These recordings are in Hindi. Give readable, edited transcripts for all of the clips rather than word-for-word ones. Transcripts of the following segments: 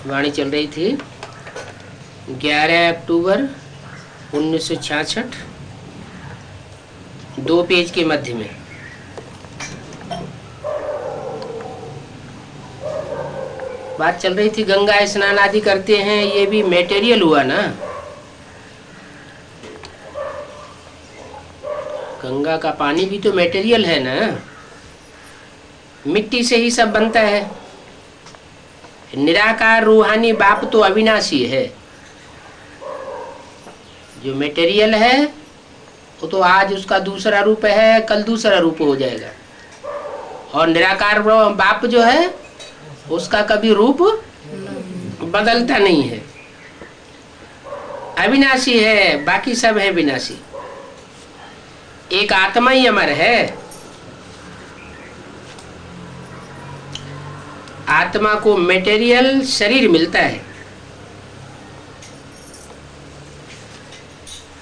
वाणी चल रही थी 11 अक्टूबर 1966, 2 पेज के मध्य में। बात चल रही थी गंगा स्नान आदि करते हैं, ये भी मटेरियल हुआ ना। गंगा का पानी भी तो मटेरियल है ना, मिट्टी से ही सब बनता है। निराकार रूहानी बाप तो अविनाशी है। जो मटेरियल है वो तो आज उसका दूसरा रूप है, कल दूसरा रूप हो जाएगा। और निराकार बाप जो है उसका कभी रूप बदलता नहीं है, अविनाशी है, बाकी सब है विनाशी। एक आत्मा ही अमर है। आत्मा को मटेरियल शरीर मिलता है।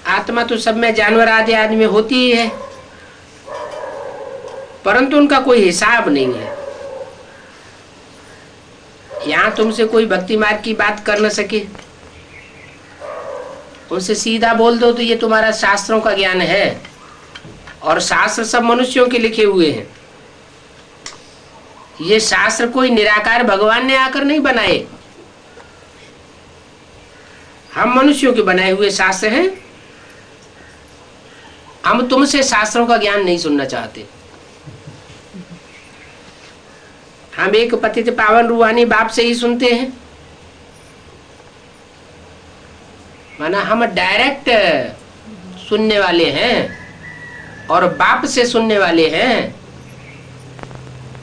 आत्मा तो सब में जानवर आदि में होती ही है, परंतु उनका कोई हिसाब नहीं है। यहां तुमसे कोई भक्ति मार्ग की बात कर न सके, उनसे सीधा बोल दो तो ये तुम्हारा शास्त्रों का ज्ञान है, और शास्त्र सब मनुष्यों के लिखे हुए हैं। ये शास्त्र कोई निराकार भगवान ने आकर नहीं बनाए, हम मनुष्यों के बनाए हुए शास्त्र हैं। हम तुमसे शास्त्रों का ज्ञान नहीं सुनना चाहते। हम एक पतित पावन रूहानी बाप से ही सुनते हैं। माना हम डायरेक्ट सुनने वाले हैं और बाप से सुनने वाले हैं।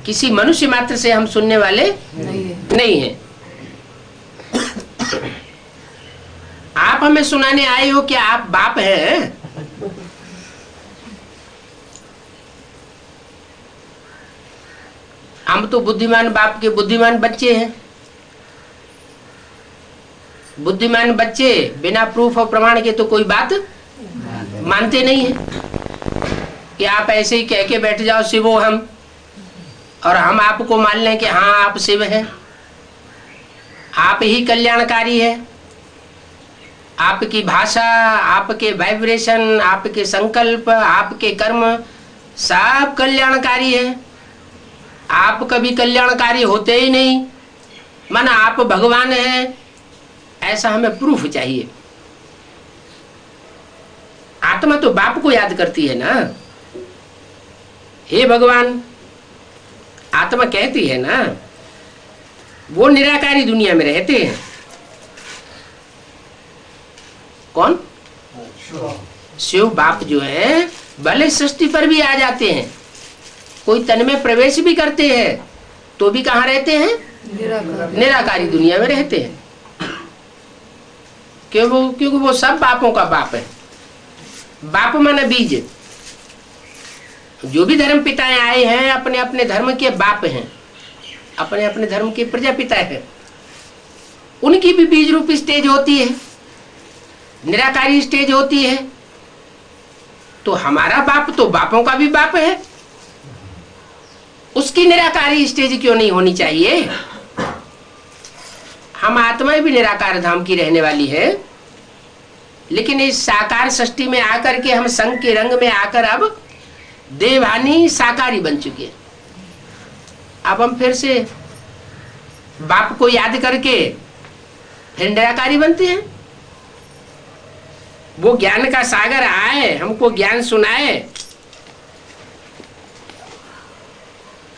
किसी मनुष्य मात्र से हम सुनने वाले नहीं है। आप हमें सुनाने आए हो कि आप बाप हैं। हम तो बुद्धिमान बाप के बुद्धिमान बच्चे हैं। बुद्धिमान बच्चे बिना प्रूफ और प्रमाण के तो कोई बात मानते नहीं है कि आप ऐसे ही कह के बैठ जाओ शिवो हम, और हम आपको मान लें कि हाँ आप शिव हैं, आप ही कल्याणकारी है। आपकी भाषा, आपके वाइब्रेशन, आपके संकल्प, आपके कर्म सब कल्याणकारी है। आप कभी कल्याणकारी होते ही नहीं, माना आप भगवान हैं, ऐसा हमें प्रूफ चाहिए। आत्मा तो बाप को याद करती है ना, हे भगवान। आत्मा कहती है ना, वो निराकारी दुनिया में रहते हैं। कौन? शिव बाप जो है भले सृष्टि पर भी आ जाते हैं, कोई तन में प्रवेश भी करते हैं, तो भी कहाँ रहते हैं? निराकारी दुनिया में रहते हैं। क्योंकि वो सब बापों का बाप है। बाप माने बीज। जो भी धर्म पिताएं आए हैं अपने अपने धर्म के बाप हैं, अपने अपने धर्म के प्रजापिता हैं। उनकी भी बीज रूप स्टेज होती है, निराकारी स्टेज होती है। तो हमारा बाप तो बापों का भी बाप है, उसकी निराकारी स्टेज क्यों नहीं होनी चाहिए? हम आत्माएं भी निराकार धाम की रहने वाली है, लेकिन इस साकार सृष्टि में आकर के हम संग के रंग में आकर अब देवानी साकारी बन चुके हैं। अब हम फिर से बाप को याद करके फिर निराकारी बनते हैं। वो ज्ञान का सागर आए, हमको ज्ञान सुनाए,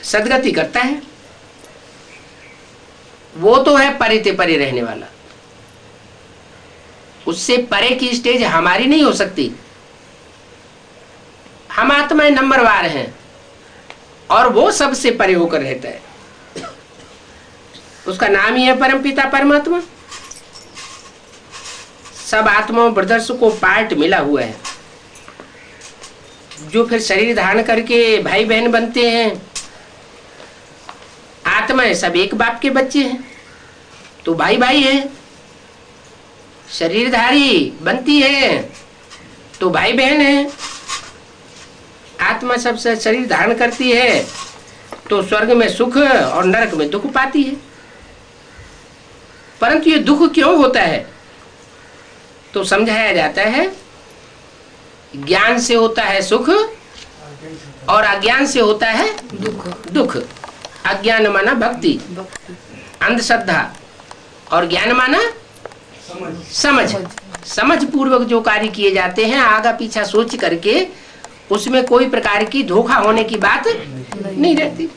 सदगति करता है। वो तो है परे ते परे रहने वाला, उससे परे की स्टेज हमारी नहीं हो सकती। हम आत्माएं नंबरवार हैं और वो सबसे परे होकर रहता है। उसका नाम ही है परमपिता परमात्मा। सब आत्माओं ब्रदर्स को पार्ट मिला हुआ है, जो फिर शरीर धारण करके भाई बहन बनते हैं। आत्माएं सब एक बाप के बच्चे हैं, तो भाई भाई हैं। शरीरधारी बनती है तो भाई बहन है। आत्मा सबसे शरीर धारण करती है तो स्वर्ग में सुख और नरक में दुख पाती है। परंतु ये दुख क्यों होता है? तो समझाया जाता है ज्ञान से होता है सुख और अज्ञान से होता है दुख। अज्ञान माना भक्ति, अंधश्रद्धा, और ज्ञान माना समझ। समझ पूर्वक जो कार्य किए जाते हैं आगा पीछा सोच करके, उसमें कोई प्रकार की धोखा होने की बात नहीं रहती।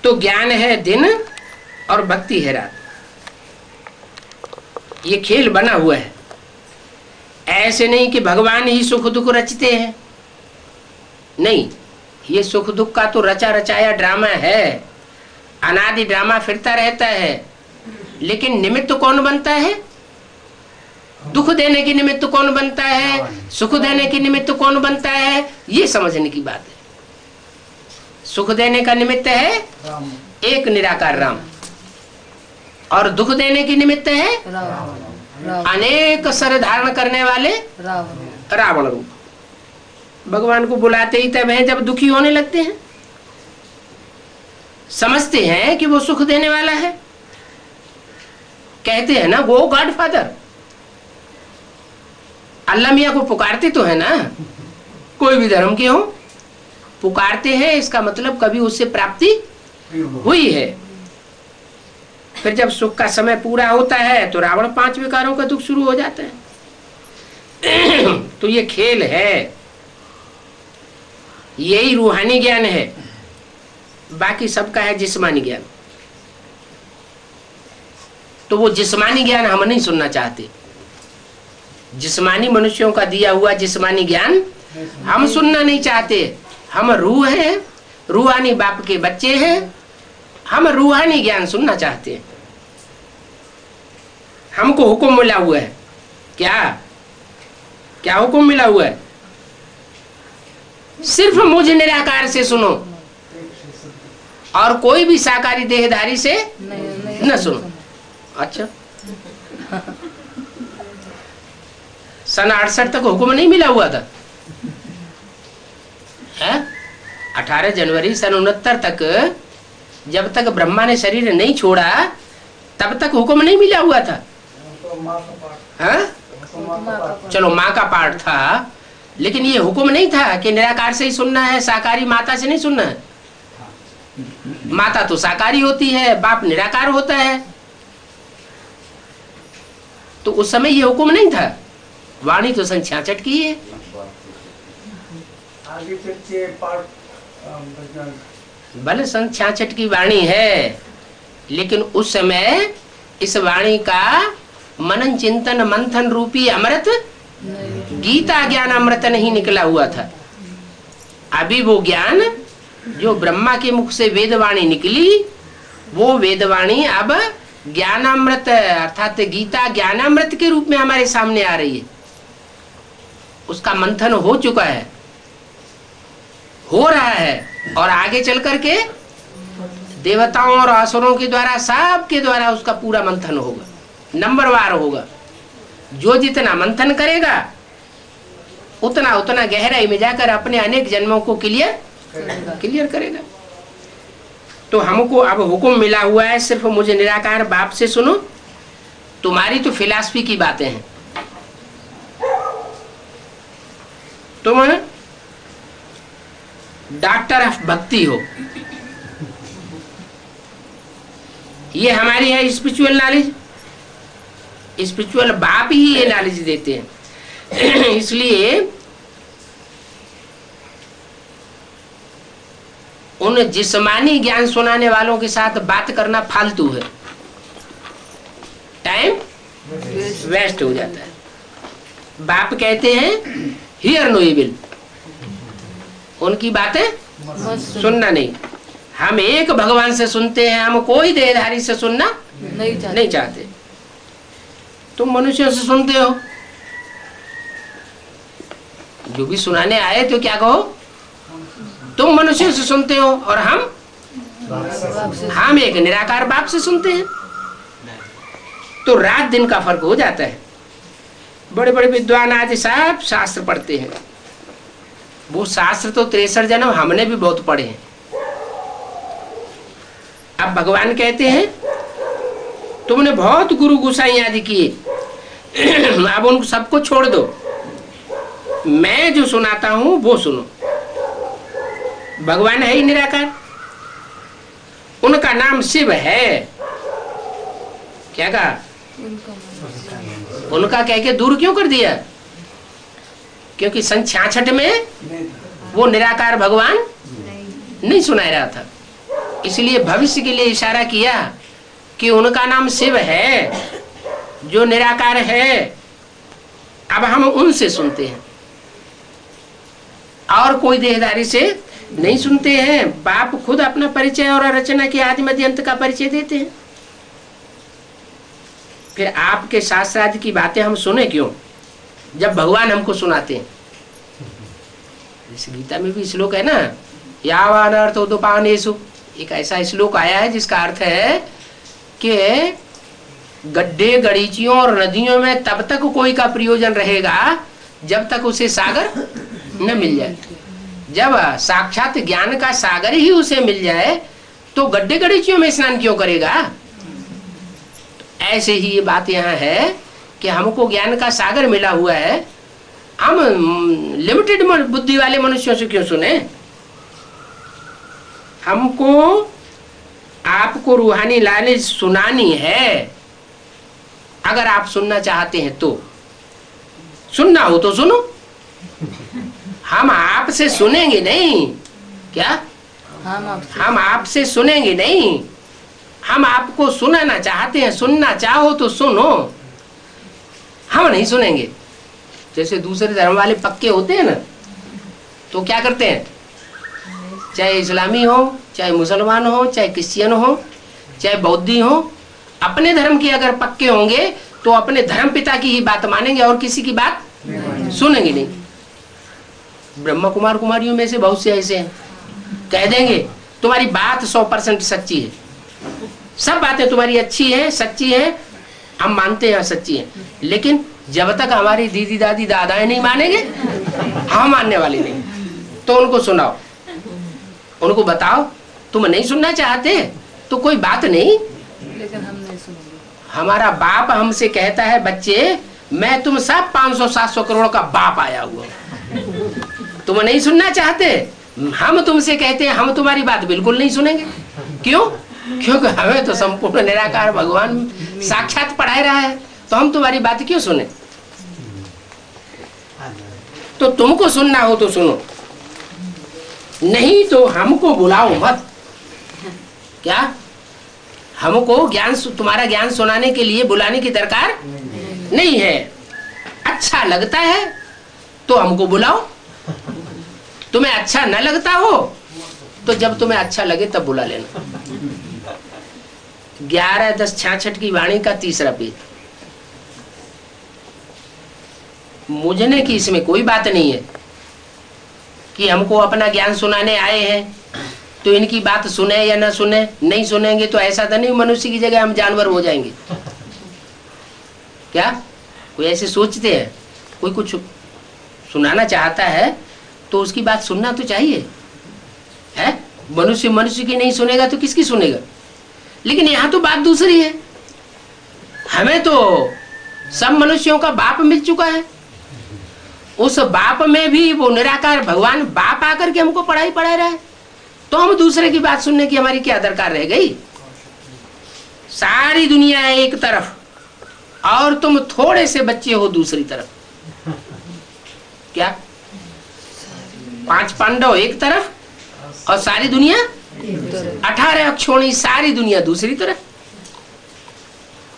तो ज्ञान है दिन और भक्ति है रात। ये खेल बना हुआ है। ऐसे नहीं कि भगवान ही सुख दुख रचते हैं, नहीं, ये सुख दुख का तो रचा रचाया ड्रामा है, अनादि ड्रामा फिरता रहता है। लेकिन निमित्त कौन बनता है? दुख देने की निमित्त कौन बनता है? सुख देने की निमित्त कौन बनता है? ये समझने की बात है। सुख देने का निमित्त है एक निराकार राम, और दुख देने की निमित्त है अनेक सर धारण करने वाले रावण रूप। भगवान को बुलाते ही तब है जब दुखी होने लगते हैं। समझते हैं कि वो सुख देने वाला है, कहते हैं ना गो गॉड फादर। अल्लाह मियाँ को पुकारते तो है ना, कोई भी धर्म के हो पुकारते हैं, इसका मतलब कभी उससे प्राप्ति हुई है। फिर जब सुख का समय पूरा होता है तो रावण 5 विकारों का दुख शुरू हो जाता है। तो ये खेल है, यही रूहानी ज्ञान है, बाकी सबका है जिस्मानी ज्ञान। तो वो जिस्मानी ज्ञान हम नहीं सुनना चाहते। जिस्मानी मनुष्यों का दिया हुआ जिस्मानी ज्ञान हम सुनना नहीं चाहते। हम रूह हैं, रूहानी बाप के बच्चे हैं, हम रूहानी ज्ञान सुनना चाहते हैं। हमको हुक्म मिला हुआ है, क्या क्या हुक्म मिला हुआ है? सिर्फ मुझे निराकार से सुनो और कोई भी साकारी देहधारी से न सुनो। अच्छा, सन 68 तक हुक्म नहीं मिला हुआ था है? 18 जनवरी सन 69 तक, जब तक ब्रह्मा ने शरीर नहीं छोड़ा तब तक हुक्म नहीं मिला हुआ था। चलो माँ का पाठ था, लेकिन ये हुक्म नहीं था कि निराकार से ही सुनना है, साकारी माता से नहीं सुनना है। माता तो साकारी होती है, बाप निराकार होता है। तो उस समय ये हुक्म नहीं था। वाणी तो सन 66 की है। भले सन 66 की वाणी है, लेकिन उस समय इस वाणी का मनन चिंतन मंथन रूपी अमृत गीता ज्ञान अमृत नहीं निकला हुआ था। अभी वो ज्ञान जो ब्रह्मा के मुख से वेदवाणी निकली, वो वेदवाणी अब ज्ञानामृत अर्थात गीता ज्ञानामृत के रूप में हमारे सामने आ रही है। उसका मंथन हो चुका है, हो रहा है, और आगे चल करके देवताओं और असुरों के द्वारा, सबके द्वारा उसका पूरा मंथन होगा, नंबरवार होगा। जो जितना मंथन करेगा उतना उतना गहराई में जाकर अपने अनेक जन्मों को क्लियर करेगा। तो हमको अब हुक्म मिला हुआ है सिर्फ मुझे निराकार बाप से सुनो। तुम्हारी तो फिलॉसफी की बातें हैं, तुम डॉक्टर ऑफ भक्ति हो। ये हमारी है स्पिरिचुअल नॉलेज। स्पिरिचुअल बाप ही ये नॉलेज देते हैं। इसलिए उन जिस्मानी ज्ञान सुनाने वालों के साथ बात करना फालतू है, टाइम वेस्ट हो जाता है। बाप कहते हैं हियर नो इविल, उनकी बातें सुनना नहीं। हम एक भगवान से सुनते हैं, हम कोई देहधारी से सुनना नहीं चाहते। तुम मनुष्यों से सुनते हो, जो भी सुनाने आए तो क्या कहो, तुम मनुष्यों से सुनते हो और हम एक निराकार बाप से सुनते हैं। तो रात दिन का फर्क हो जाता है। बड़े बड़े विद्वान आदि सब शास्त्र पढ़ते हैं, वो शास्त्र तो 63 जन्म हमने भी बहुत पढ़े हैं। अब भगवान कहते हैं तुमने बहुत गुरु गुसाई आदि किए, अब उन सबको छोड़ दो, मैं जो सुनाता हूं वो सुनो। भगवान है ही निराकार, उनका नाम शिव है। क्या कहा? उनका कह के दूर क्यों कर दिया? क्योंकि सन 66 में वो निराकार भगवान नहीं सुना रहा था, इसलिए भविष्य के लिए इशारा किया कि उनका नाम शिव है जो निराकार है। अब हम उनसे सुनते हैं और कोई देहधारी से नहीं सुनते हैं। बाप खुद अपना परिचय और रचना के आदि मध्य अंत का परिचय देते हैं। फिर आपके शास्त्रादि की बातें हम सुने क्यों, जब भगवान हमको सुनाते हैं। इस गीता में भी श्लोक है ना, यावान अर्थोदुपानेषु, एक ऐसा श्लोक आया है जिसका अर्थ है कि गड्ढे गड़ीचियों और नदियों में तब तक कोई का प्रयोजन रहेगा जब तक उसे सागर न मिल जाए। जब साक्षात ज्ञान का सागर ही उसे मिल जाए तो गड्ढे गड़ीचियों में स्नान क्यों करेगा? ऐसे ही ये बात यहाँ है कि हमको ज्ञान का सागर मिला हुआ है, हम लिमिटेड बुद्धि वाले मनुष्यों से क्यों सुने? हमको आपको रूहानी लाने सुनानी है। अगर आप सुनना चाहते हैं तो सुनना हो तो सुनो, हम आपसे सुनेंगे नहीं। क्या? हम आपसे सुनेंगे नहीं, हम आपको सुनाना चाहते हैं। सुनना चाहो तो सुनो, हम नहीं सुनेंगे। जैसे दूसरे धर्म वाले पक्के होते हैं ना, तो क्या करते हैं, चाहे इस्लामी हो, चाहे मुसलमान हो, चाहे क्रिश्चियन हो, चाहे बौद्धि हो, अपने धर्म के अगर पक्के होंगे तो अपने धर्म पिता की ही बात मानेंगे और किसी की बात सुनेंगे नहीं। ब्रह्मा कुमार कुमारियों में से बहुत से ऐसे हैं, कह देंगे तुम्हारी बात 100% सच्ची है, सब बातें तुम्हारी अच्छी हैं, सच्ची हैं, हम मानते हैं सच्ची हैं, लेकिन जब तक हमारी दीदी दादी दादाएं नहीं मानेंगे हम मानने वाले नहीं। तो उनको सुनाओ, उनको बताओ। तुम नहीं सुनना चाहते तो कोई बात नहीं, लेकिन हम नहीं सुनेंगे। हमारा बाप हमसे कहता है, बच्चे मैं तुम सब 500-700 करोड़ का बाप आया हुआ, तुम नहीं सुनना चाहते, हम तुमसे कहते हैं हम तुम्हारी बात बिल्कुल नहीं सुनेंगे। क्यों? क्योंकि हमें तो संपूर्ण निराकार भगवान साक्षात पढ़ा रहा है, तो हम तुम्हारी बात क्यों सुने? तो तुमको सुनना हो तो सुनो, नहीं तो हमको बुलाओ मत। क्या? हमको ज्ञान, तुम्हारा ज्ञान सुनाने के लिए बुलाने की दरकार नहीं है। अच्छा लगता है तो हमको बुलाओ, तुम्हें अच्छा न लगता हो तो जब तुम्हें अच्छा लगे तब बुला लेना। 11-10-66 की वाणी का 3रा पेज। मुझने की इसमें कोई बात नहीं है कि हमको अपना ज्ञान सुनाने आए हैं तो इनकी बात सुने या ना सुने। नहीं सुनेंगे तो ऐसा तो नहीं मनुष्य की जगह हम जानवर हो जाएंगे। क्या कोई ऐसे सोचते हैं? कोई कुछ सुनाना चाहता है तो उसकी बात सुनना तो चाहिए है। मनुष्य की नहीं सुनेगा तो किसकी सुनेगा? लेकिन यहाँ तो बात दूसरी है। हमें तो सब मनुष्यों का बाप मिल चुका है, उस बाप में भी वो निराकार भगवान बाप आकर के हमको पढ़ा रहा है, तो हम दूसरे की बात सुनने की हमारी क्या दरकार रह गई? सारी दुनिया है एक तरफ और तुम थोड़े से बच्चे हो दूसरी तरफ। क्या? 5 पांडव एक तरफ और सारी दुनिया 18 अक्षोणी सारी दुनिया दूसरी तरफ।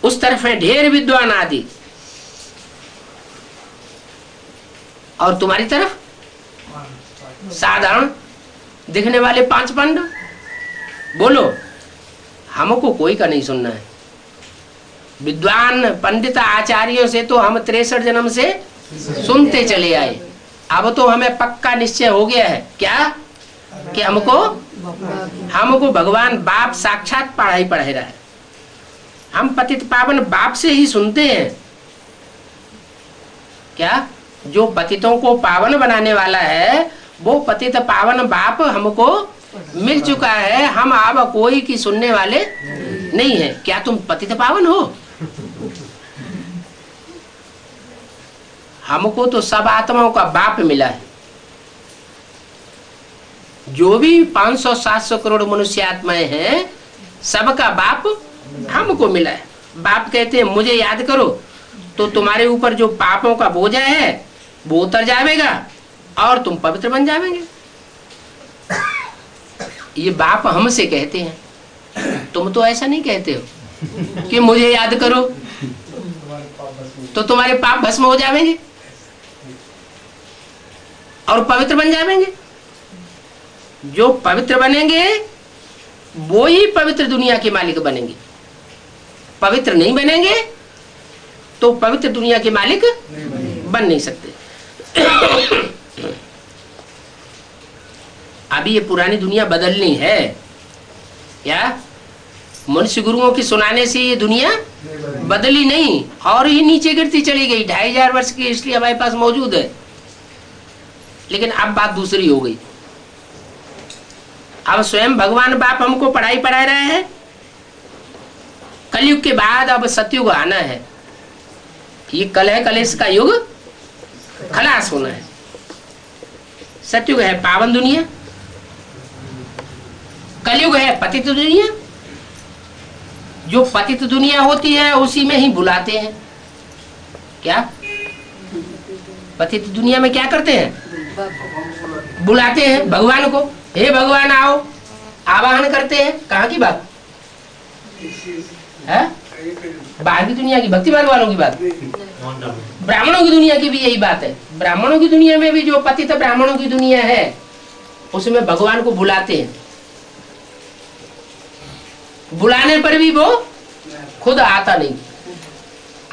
उस तरफ है ढेर विद्वान आदि और तुम्हारी तरफ साधारण दिखने वाले 5 पांडव। बोलो, हमको कोई का नहीं सुनना है। विद्वान पंडित आचार्यों से तो हम 63 जन्म से सुनते चले आए। अब तो हमें पक्का निश्चय हो गया है क्या कि हमको भगवान बाप साक्षात पढ़ा रहा है। हम पतित पावन बाप से ही सुनते हैं। क्या? जो पतितों को पावन बनाने वाला है वो पतित पावन बाप हमको मिल चुका है। हम अब कोई की सुनने वाले नहीं है। क्या तुम पतित पावन हो? हमको तो सब आत्माओं का बाप मिला है। जो भी 500-700 करोड़ मनुष्य आत्माएं हैं, सबका बाप हमको मिला है। बाप कहते हैं मुझे याद करो तो तुम्हारे ऊपर जो पापों का बोझा है वो उतर जाएगा और तुम पवित्र बन जाएंगे। ये बाप हमसे कहते हैं। तुम तो ऐसा नहीं कहते हो कि मुझे याद करो तो तुम्हारे पाप भस्म हो जाएंगे और पवित्र बन जाएंगे। जो पवित्र बनेंगे वो ही पवित्र दुनिया के मालिक बनेंगे। पवित्र नहीं बनेंगे तो पवित्र दुनिया के मालिक बन नहीं सकते। अभी ये पुरानी दुनिया बदलनी है क्या? मनुष्य गुरुओं की सुनाने से ये दुनिया बदली नहीं और ही नीचे गिरती चली गई। 2500 वर्ष की इसलिए हमारे पास मौजूद है। लेकिन अब बात दूसरी हो गई। अब स्वयं भगवान बाप हमको पढ़ाई पढ़ा रहे हैं। कलयुग के बाद अब सतयुग आना है। ये कलह कलेश का युग खलास होना है। सतयुग है पावन दुनिया, कलयुग है पतित दुनिया। जो पतित दुनिया होती है उसी में ही बुलाते हैं। क्या पतित दुनिया में क्या करते हैं? बुलाते हैं भगवान को। हे भगवान आओ, आवाहन करते हैं। कहाँ की बात है? बाहर की दुनिया की, भक्तिमान वालों की बात। ब्राह्मणों की दुनिया की भी यही बात है। ब्राह्मणों की दुनिया में भी जो पतित ब्राह्मणों की दुनिया है उसमें भगवान को बुलाते हैं। बुलाने पर भी वो खुद आता नहीं।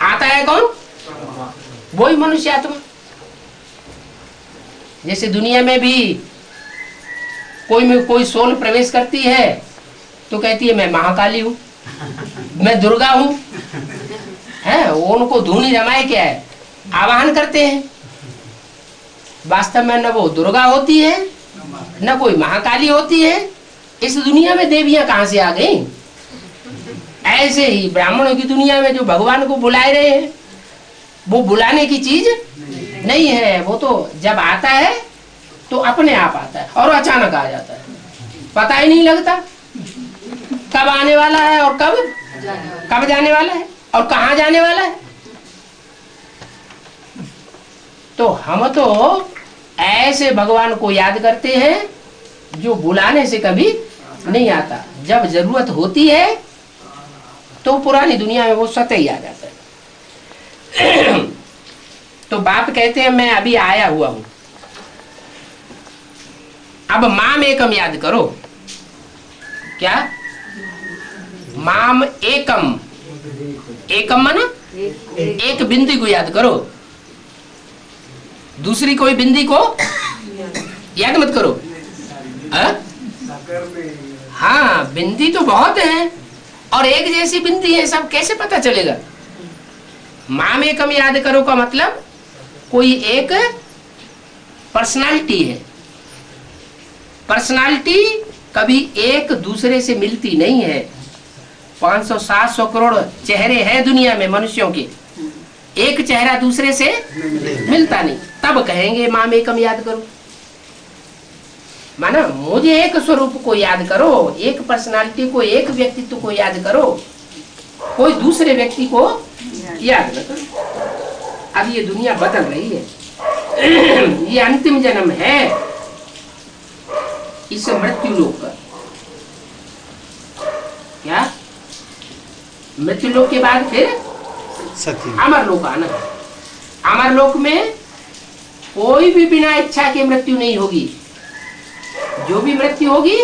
आता है कौन? वही मनुष्य आत्मा। जैसे दुनिया में भी कोई सोल प्रवेश करती है तो कहती है मैं महाकाली हूँ, मैं दुर्गा हूँ। है वो उनको धूनी रमाए क्या है, आवाहन करते हैं। वास्तव में न वो दुर्गा होती है न कोई महाकाली होती है। इस दुनिया में देवियां कहाँ से आ गई? ऐसे ही ब्राह्मणों की दुनिया में जो भगवान को बुलाए रहे हैं वो बुलाने की चीज नहीं है। वो तो जब आता है तो अपने आप आता है और अचानक आ जाता है। पता ही नहीं लगता कब आने वाला है और कब जाने वाला है और कहाँ जाने वाला है। तो हम तो ऐसे भगवान को याद करते हैं जो बुलाने से कभी नहीं आता। जब जरूरत होती है तो पुरानी दुनिया में वो स्वतः ही आ जाता है। तो बाप कहते हैं मैं अभी आया हुआ हूं, अब माम एकम याद करो। क्या? माम एकम, एकम माना एक बिंदी को याद करो, दूसरी कोई बिंदी को याद मत करो। हाँ बिंदी तो बहुत है और एक जैसी बिंदी है, सब कैसे पता चलेगा? माम एकम याद करो का मतलब कोई एक पर्सनालिटी है। पर्सनालिटी कभी एक दूसरे से मिलती नहीं है। 500-700 करोड़ चेहरे हैं दुनिया में मनुष्यों के, एक चेहरा दूसरे से मिलता नहीं। तब कहेंगे माम एकम याद करो। माना मुझे एक स्वरूप को याद करो, एक पर्सनालिटी को, एक व्यक्तित्व को याद करो, कोई दूसरे व्यक्ति को याद न करो। अब ये दुनिया बदल रही है। ये अंतिम जन्म है इस मृत्यु लोक का। क्या? मृत्यु लोक के बाद फिर अमर लोक आना है। अमर लोक में कोई भी बिना इच्छा के मृत्यु नहीं होगी। जो भी मृत्यु होगी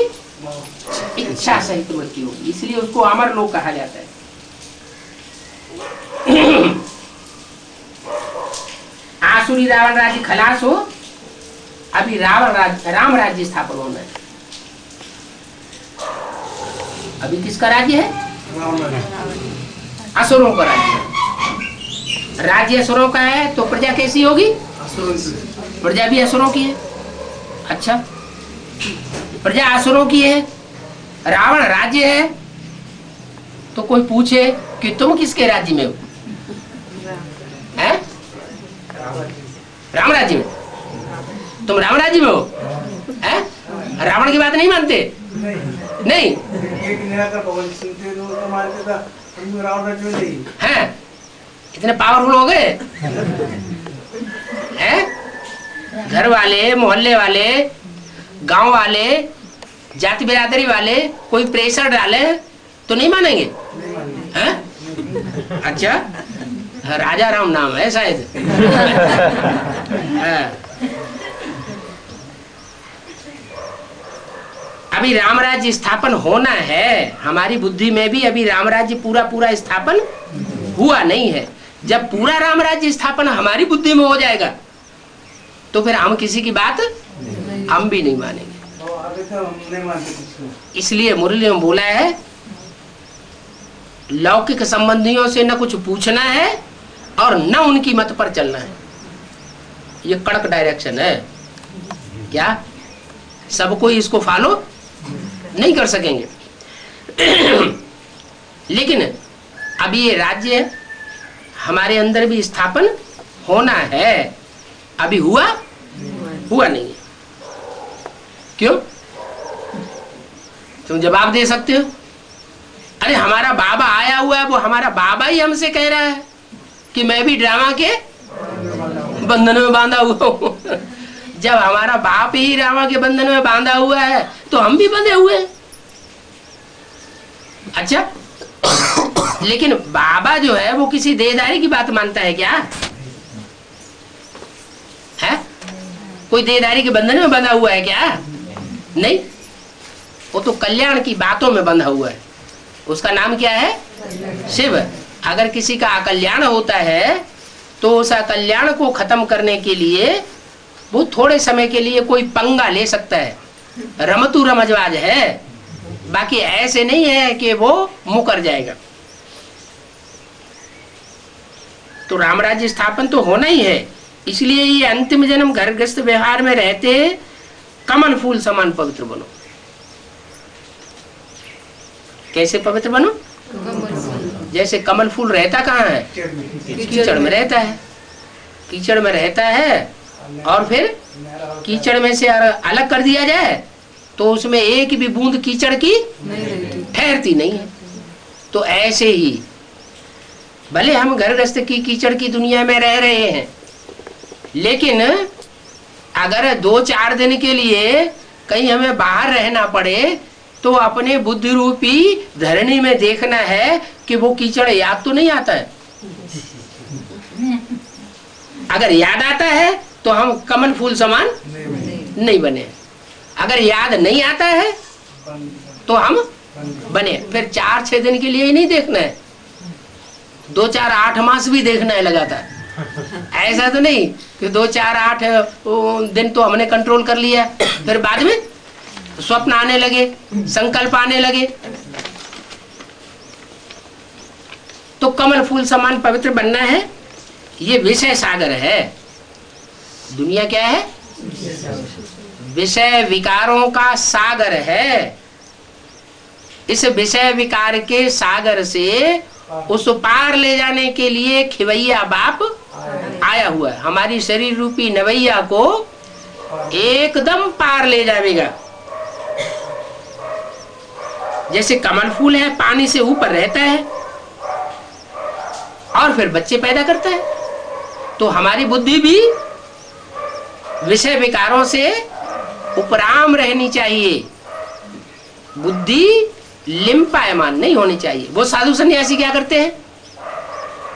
इच्छा सहित मृत्यु होगी, इसलिए उसको अमर लोक कहा जाता है। आसुरी रावण राज्य खलास हो, अभी राम राज्य स्थापन होना है। अभी किसका राज्य है? असुरों का राज्य। राज्य असुरों का है तो प्रजा कैसी होगी? प्रजा भी असुरों की है। अच्छा, प्रजा असुरों की है, रावण राज्य है तो कोई पूछे कि तुम किसके राज्य में हो, हैं? राम राज्य में। तुम राम राज्य में हो, हैं? रावण की बात नहीं मानते? नहीं हैं? इतने पावरफुल हो गए हैं? घर वाले, मोहल्ले वाले, गांव वाले, जाति बिरादरी वाले कोई प्रेशर डाले तो नहीं मानेंगे, हैं? अच्छा, राजा राम नाम है शायद। अभी रामराज्य स्थापन होना है, हमारी बुद्धि में भी अभी रामराज्य पूरा पूरा स्थापन हुआ नहीं है। जब पूरा रामराज्य स्थापन हमारी बुद्धि में हो जाएगा तो फिर हम किसी की बात हम भी नहीं मानेंगे। इसलिए मुरली में बोला है लौकिक संबंधियों से न कुछ पूछना है और न उनकी मत पर चलना है। ये कड़क डायरेक्शन है। क्या सब कोई इसको फॉलो नहीं कर सकेंगे? लेकिन अभी ये राज्य हमारे अंदर भी स्थापन होना है, अभी हुआ नहीं है। क्यों? तुम जवाब दे सकते हो। अरे हमारा बाबा आया हुआ है, वो हमारा बाबा ही हमसे कह रहा है कि मैं भी ड्रामा के बंधन में बांधा हुआ हूं। जब हमारा बाप ही ड्रामा के बंधन में बांधा हुआ है तो हम भी बंधे हुए हैं। अच्छा, लेकिन बाबा जो है वो किसी देहधारी की बात मानता है क्या? है कोई देहधारी के बंधन में बंधा हुआ है क्या? नहीं, वो तो कल्याण की बातों में बंधा हुआ है। उसका नाम क्या है? शिव। अगर किसी का अकल्याण होता है तो उस अकल्याण को खत्म करने के लिए वो थोड़े समय के लिए कोई पंगा ले सकता है, रमतू रमजवाज है, बाकी ऐसे नहीं है कि वो मुकर जाएगा। तो रामराज्य स्थापन तो होना ही है। इसलिए ये अंतिम जन्म घर गृहस्थ व्यवहार में रहते कमल फूल समान पवित्र बनो। कैसे पवित्र बनो? जैसे कमल फूल रहता कहाँ है? कीचड़ में रहता है। कीचड़ में रहता है और फिर कीचड़ में से अलग कर दिया जाए तो उसमें एक भी बूंद कीचड़ की ठहरती नहीं है। तो ऐसे ही भले हम घर गृहस्थ की कीचड़ की दुनिया में रह रहे हैं, लेकिन अगर 2-4 दिन के लिए कहीं हमें बाहर रहना पड़े तो अपने बुद्धि रूपी धरणी में देखना है कि वो कीचड़ याद तो नहीं आता है। अगर याद आता है तो हम कमल फूल समान नहीं बने, अगर याद नहीं आता है तो हम बने। फिर 4-6 दिन के लिए ही नहीं देखना है, 2-4-8 मास भी देखना है लगातार। ऐसा तो नहीं कि 2-4-8 दिन तो हमने कंट्रोल कर लिया, फिर बाद में स्वप्न आने लगे, संकल्प आने लगे। तो कमल फूल समान पवित्र बनना है। ये विषय सागर है। दुनिया क्या है? विषय विकारों का सागर है। इस विषय विकार के सागर से उस पार ले जाने के लिए खिवैया बाप आया हुआ है। हमारी शरीर रूपी नवैया को एकदम पार ले जाएगा। जैसे कमल फूल है, पानी से ऊपर रहता है और फिर बच्चे पैदा करता है, तो हमारी बुद्धि भी विषय विकारों से उपराम रहनी चाहिए। बुद्धि लिम्पायमान नहीं होनी चाहिए। वो साधु सन्यासी क्या करते हैं?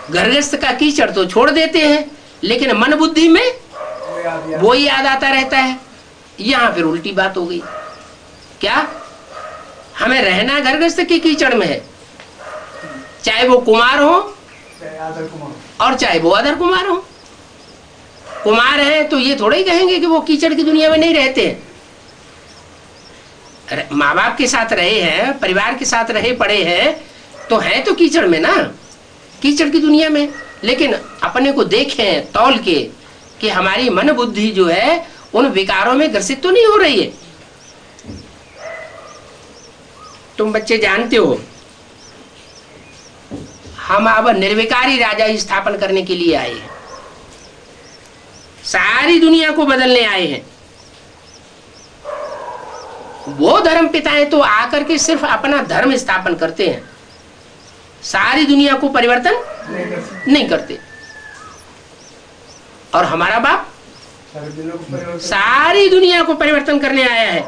घरगृहस्थ का कीचड़ तो छोड़ देते हैं, लेकिन मन बुद्धि में वो ही याद आता रहता है। यहाँ फिर उल्टी बात हो गई। क्या? हमें रहना घरगृहस्थ की कीचड़ में है, चाहे वो कुमार हो और चाहे वो अदर कुमार हो। कुमार है तो ये थोड़ा ही कहेंगे कि वो कीचड़ की दुनिया में नहीं रहते। माँ बाप के साथ रहे हैं, परिवार के साथ रहे पड़े हैं, तो हैं तो कीचड़ में ना, कीचड़ की दुनिया में। लेकिन अपने को देखें तौल के कि हमारी मन बुद्धि जो है उन विकारों में ग्रसित तो नहीं हो रही है। तुम बच्चे जानते हो हम अब निर्विकारी राजा स्थापन करने के लिए आए हैं, सारी दुनिया को बदलने आए हैं। वो धर्म पिताएं तो आकर के सिर्फ अपना धर्म स्थापन करते हैं, सारी दुनिया को परिवर्तन नहीं करते। और हमारा बाप सारी दुनिया को परिवर्तन करने आया है।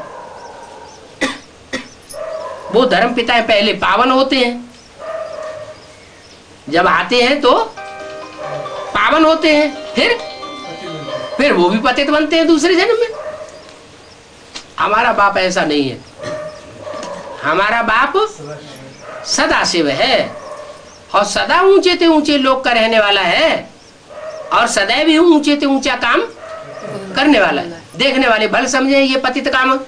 वो धर्म पिताएं पहले पावन होते हैं, जब आते हैं तो पावन होते हैं, फिर वो भी पतित बनते हैं दूसरे जन्म में। हमारा बाप ऐसा नहीं है, हमारा बाप सदाशिव है और सदा ऊंचे से ऊंचे लोक का रहने वाला है और सदैव ही ऊंचे से ऊंचा काम करने वाला है। देखने वाले भल समझे ये पतित काम,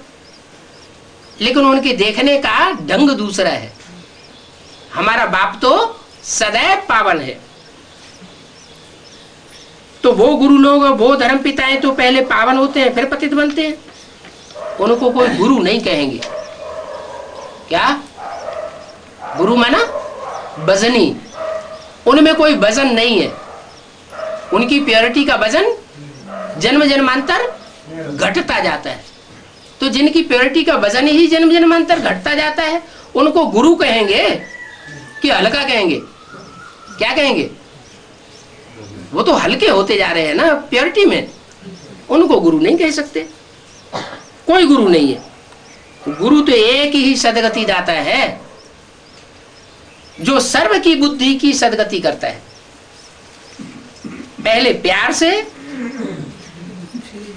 लेकिन उनके देखने का ढंग दूसरा है। हमारा बाप तो सदैव पावन है। तो वो गुरु लोग, वो धर्म पिताएं तो पहले पावन होते हैं फिर पतित बनते हैं। उनको कोई गुरु नहीं कहेंगे। क्या गुरु माना भजनी, उनमें कोई वजन नहीं है। उनकी प्योरिटी का वजन जन्म जन्मांतर घटता जाता है। तो जिनकी प्योरिटी का वजन ही जन्म जन्मांतर घटता जाता है, उनको गुरु कहेंगे कि हल्का कहेंगे? क्या कहेंगे? वो तो हल्के होते जा रहे हैं ना प्योरिटी में, उनको गुरु नहीं कह सकते। कोई गुरु नहीं है। गुरु तो एक ही सदगति दाता है, जो सर्व की बुद्धि की सदगति करता है। पहले प्यार से,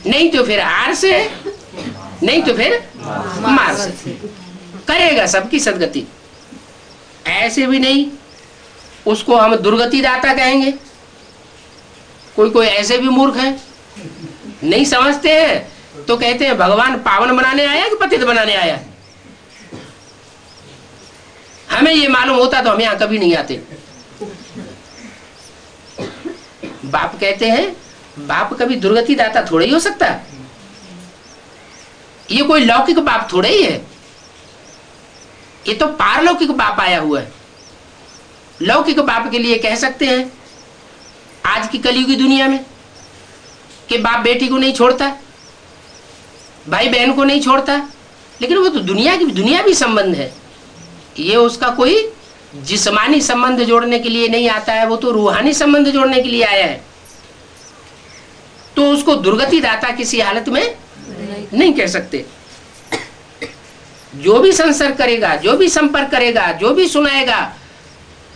नहीं तो फिर हार से, नहीं तो फिर मार से करेगा सबकी सदगति। ऐसे भी नहीं उसको हम दुर्गति दाता कहेंगे। कोई कोई ऐसे भी मूर्ख है, नहीं समझते हैं तो कहते हैं भगवान पावन बनाने आया कि पतित बनाने आया। हमें ये मालूम होता तो हम यहां कभी नहीं आते। बाप कहते हैं, बाप कभी दुर्गति दाता थोड़ा ही हो सकता। ये कोई लौकिक बाप थोड़ा ही है, ये तो पारलौकिक बाप आया हुआ है। लौकिक बाप के लिए कह सकते हैं आज की कलयुगी दुनिया में कि बाप बेटी को नहीं छोड़ता, भाई बहन को नहीं छोड़ता, लेकिन वो तो दुनिया भी संबंध है। ये उसका कोई जिस्मानी संबंध जोड़ने के लिए नहीं आता है, वो तो रूहानी संबंध जोड़ने के लिए आया है। तो उसको दुर्गति दाता किसी हालत में नहीं कह सकते। जो भी संसर्ग करेगा, जो भी संपर्क करेगा, जो भी सुनाएगा,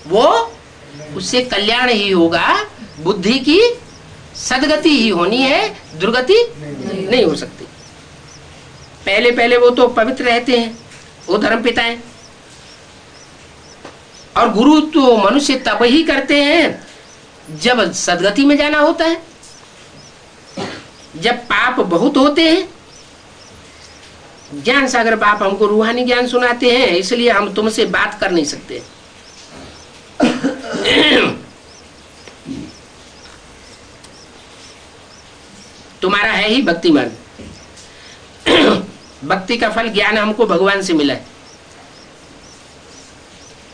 वो उससे कल्याण ही होगा। बुद्धि की सदगति ही होनी है, दुर्गति नहीं हो सकती। पहले पहले वो तो पवित्र रहते हैं, वो धर्म पिताएं। और गुरु तो मनुष्य तब ही करते हैं जब सदगति में जाना होता है। जब पाप बहुत होते हैं, ज्ञान सागर बाप हमको रूहानी ज्ञान सुनाते हैं, इसलिए हम तुमसे बात कर नहीं सकते। तुम्हारा है ही भक्ति मार्ग। भक्ति का फल ज्ञान हमको भगवान से मिला है,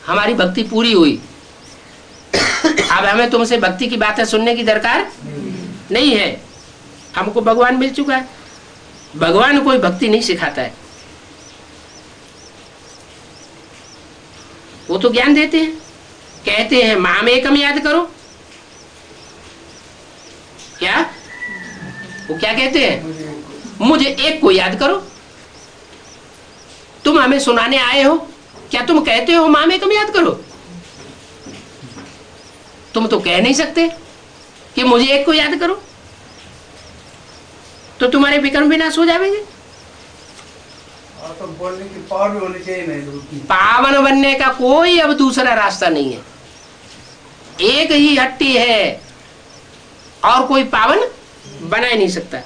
हमारी भक्ति पूरी हुई। अब हमें तुमसे भक्ति की बातें सुनने की दरकार नहीं है, हमको भगवान मिल चुका है। भगवान कोई भक्ति नहीं सिखाता है, वो तो ज्ञान देते हैं। कहते हैं माम एकम याद करो। क्या वो क्या कहते हैं? मुझे एक को याद करो। तुम हमें सुनाने आए हो, क्या तुम कहते हो माम एकम याद करो? तुम तो कह नहीं सकते कि मुझे एक को याद करो, तो तुम्हारे विक्रम विनाश हो जाएंगे। तो बोलने की पावर भी होनी चाहिए। नहीं पावन बनने का कोई अब दूसरा रास्ता नहीं है, एक ही हट्टी है और कोई पावन बना ही नहीं सकता।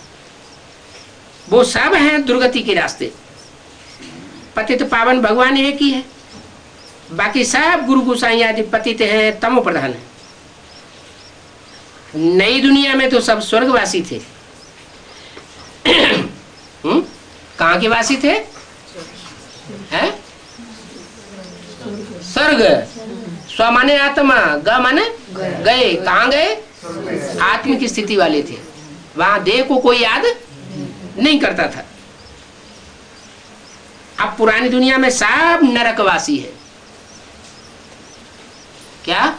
वो सब हैं दुर्गति के रास्ते। पतित पावन भगवान एक ही है, बाकी सब गुरु गोसाई आदि पतित हैं, तमो प्रधान है। नई दुनिया में तो सब स्वर्गवासी थे। कहाँ के वासी थे? हैं? स्वर्ग, स्व माने आत्मा, ग माने गए। कहाँ गए? आत्म की स्थिति वाले थे, वहां देह को कोई याद नहीं करता था। अब पुरानी दुनिया में सब नरकवासी है। क्या?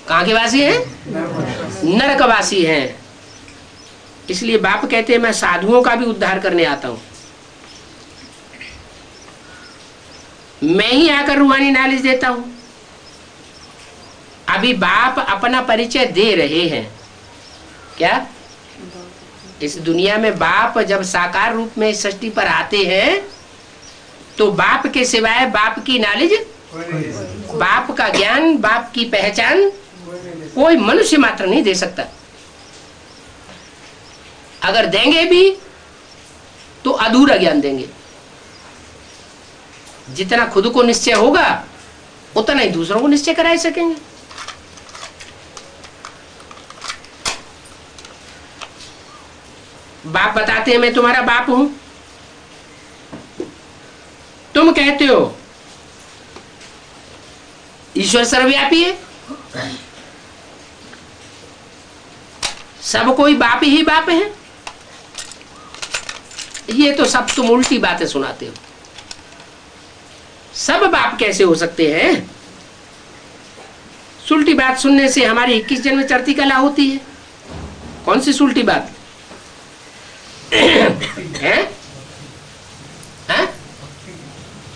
कहाँ के वासी हैं? नरकवासी हैं। इसलिए बाप कहते हैं मैं साधुओं का भी उद्धार करने आता हूं, मैं ही आकर रूहानी नॉलेज देता हूं। अभी बाप अपना परिचय दे रहे हैं। क्या? इस दुनिया में बाप जब साकार रूप में सृष्टि पर आते हैं तो बाप के सिवाय बाप की नॉलेज, बाप का ज्ञान, बाप की पहचान कोई मनुष्य मात्र नहीं दे सकता। अगर देंगे भी तो अधूरा ज्ञान देंगे। जितना खुद को निश्चय होगा उतना ही दूसरों को निश्चय करा सकेंगे। बाप बताते हैं मैं तुम्हारा बाप हूं, तुम कहते हो ईश्वर सर्वव्यापी है, सब कोई बाप ही बाप है। ये तो सब तुम उल्टी बातें सुनाते हो। सब बाप कैसे हो सकते हैं? सुलटी बात सुनने से हमारी 21 जन्म चढ़ती कला होती है। कौन सी सुलटी बात है?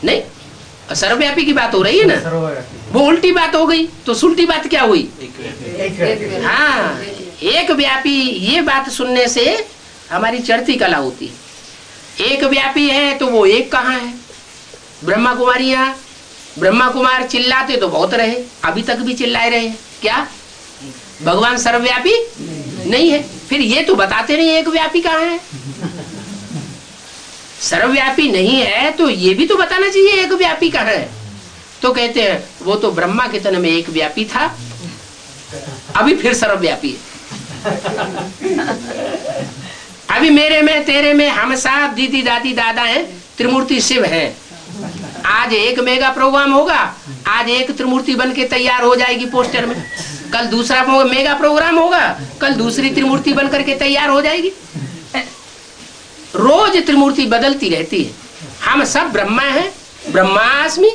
नहीं, सर्वव्यापी की बात हो रही है ना, वो उल्टी बात हो गई। तो सुलटी बात क्या हुई? हाँ, एक व्यापी, ये बात सुनने से हमारी चढ़ती कला होती है। एक व्यापी है तो वो एक कहाँ है? ब्रह्मा कुमारियां, ब्रह्मा कुमार चिल्लाते तो बहुत रहे, अभी तक भी चिल्लाए रहे। क्या भगवान सर्वव्यापी नहीं है? फिर ये तो बताते नहीं एक व्यापी कहाँ है। सर्वव्यापी नहीं है तो ये भी तो बताना चाहिए एक व्यापी कहाँ है। तो कहते हैं वो तो ब्रह्मा के तन में एक व्यापी था, अभी फिर सर्वव्यापी है। अभी मेरे में, तेरे में, हम साथ दीदी दादी दादा हैं, त्रिमूर्ति शिव हैं। आज एक मेगा प्रोग्राम होगा, आज एक त्रिमूर्ति बन के तैयार हो जाएगी पोस्टर में, कल दूसरा मेगा प्रोग्राम होगा, कल दूसरी त्रिमूर्ति बन करके तैयार हो जाएगी। रोज त्रिमूर्ति बदलती रहती है। हम सब ब्रह्मा हैं, ब्रह्मास्मि,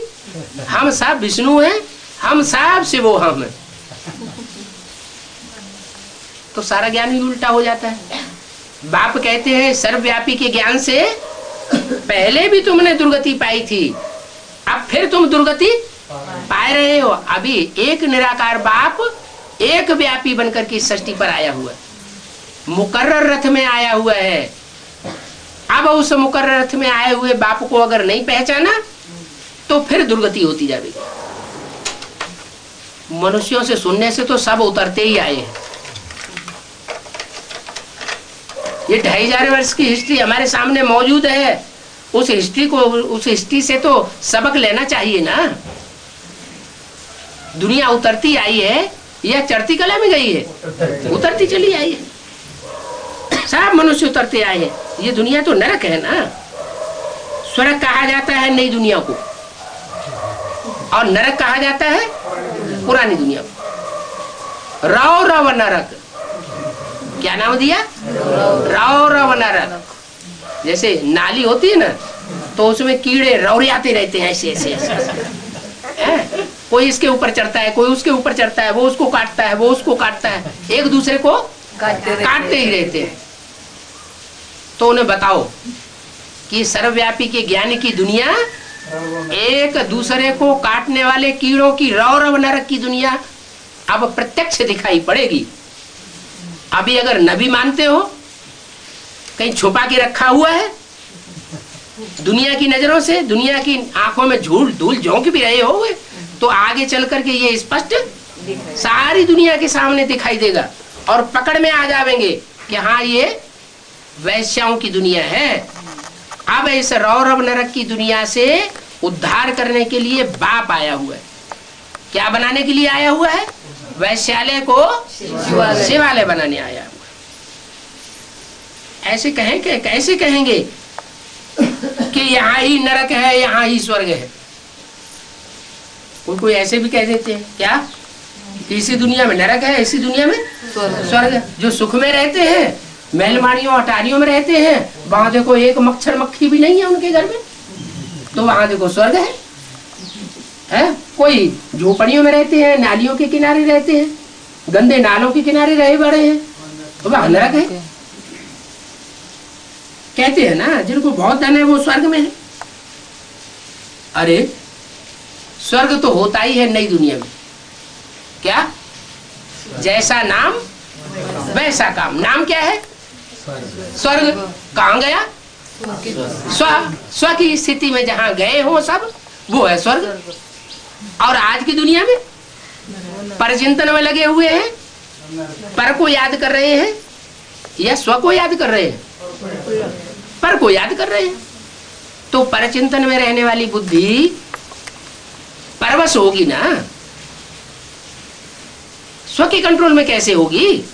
हम सब विष्णु हैं, हम सब शिवो हम हैं। तो सारा ज्ञान ही उल्टा हो जाता है। बाप कहते हैं सर्वव्यापी के ज्ञान से पहले भी तुमने दुर्गति पाई थी, अब फिर तुम दुर्गति पा रहे हो। अभी एक निराकार बाप एक व्यापी बनकर के सृष्टि पर आया हुआ है, मुकर्रर रथ में आया हुआ है। अब उस मुकर्रर रथ में आए हुए बाप को अगर नहीं पहचाना तो फिर दुर्गति होती जाएगी। मनुष्यों से सुनने से तो सब उतरते ही आए हैं। ये 2500 वर्ष की हिस्ट्री हमारे सामने मौजूद है। उस हिस्ट्री से तो सबक लेना चाहिए ना। दुनिया उतरती आई है या चढ़ती कला में गई है? उतरती चली आई है। सब मनुष्य उतरते आए हैं। ये दुनिया तो नरक है ना। स्वर्ग कहा जाता है नई दुनिया को, और नरक कहा जाता है पुरानी दुनिया को। रव रव नरक, क्या नाम दिया? रव रव नरक। जैसे नाली होती है ना तो उसमें कीड़े रौरियाते रहते हैं, ऐसे ऐसे ऐसे। कोई इसके ऊपर चढ़ता है, कोई उसके ऊपर चढ़ता है, वो उसको काटता है, वो उसको काटता है, एक दूसरे को काटते ही रहते हैं। तो उन्हें बताओ कि सर्वव्यापी के ज्ञान की दुनिया एक दूसरे को काटने वाले कीड़ों की रौरव नरक की दुनिया अब प्रत्यक्ष दिखाई पड़ेगी। अभी अगर नबी मानते हो, कहीं छुपा के रखा हुआ है दुनिया की नजरों से, दुनिया की आंखों में धूल झोंक भी रहे हो, तो आगे चल करके ये स्पष्ट सारी दुनिया के सामने दिखाई देगा और पकड़ में आ जाएंगे कि हाँ ये वैश्याओं की दुनिया है। अब इस रौरव नरक की दुनिया से उद्धार करने के लिए बाप आया हुआ है। क्या बनाने के लिए आया हुआ है? वैश्यालय को शिवालय बनाने आया हुआ। ऐसे कहें कि कैसे कहेंगे कि यहाँ ही नरक है, यहाँ ही स्वर्ग है। कोई ऐसे भी कह देते हैं क्या कि इसी दुनिया में नरक है, इसी दुनिया में स्वर्ग है। जो सुख में रहते हैं, महलमानियों अटारियों में रहते हैं, वहां देखो एक मच्छर मक्खी भी नहीं है उनके घर में, तो वहां देखो स्वर्ग है। कोई झोपड़ियों में रहते हैं, नालियों के किनारे रहते हैं, गंदे नालों के किनारे रहे बड़े हैं, तो वहां नरक है। कहते हैं ना जिनको बहुत धन है वो स्वर्ग में है। अरे स्वर्ग तो होता ही है नई दुनिया में। क्या? जैसा नाम वैसा काम। नाम क्या है? स्वर्ग। कहाँ गया? स्व की स्थिति में जहां गए हो सब, वो है स्वर्ग। और आज की दुनिया में परचिंतन में लगे हुए हैं, पर को याद कर रहे हैं या स्व को याद कर रहे हैं? पर को याद कर रहे हैं। तो परचिंतन में रहने वाली बुद्धि परवश होगी ना, स्व के कंट्रोल में कैसे होगी?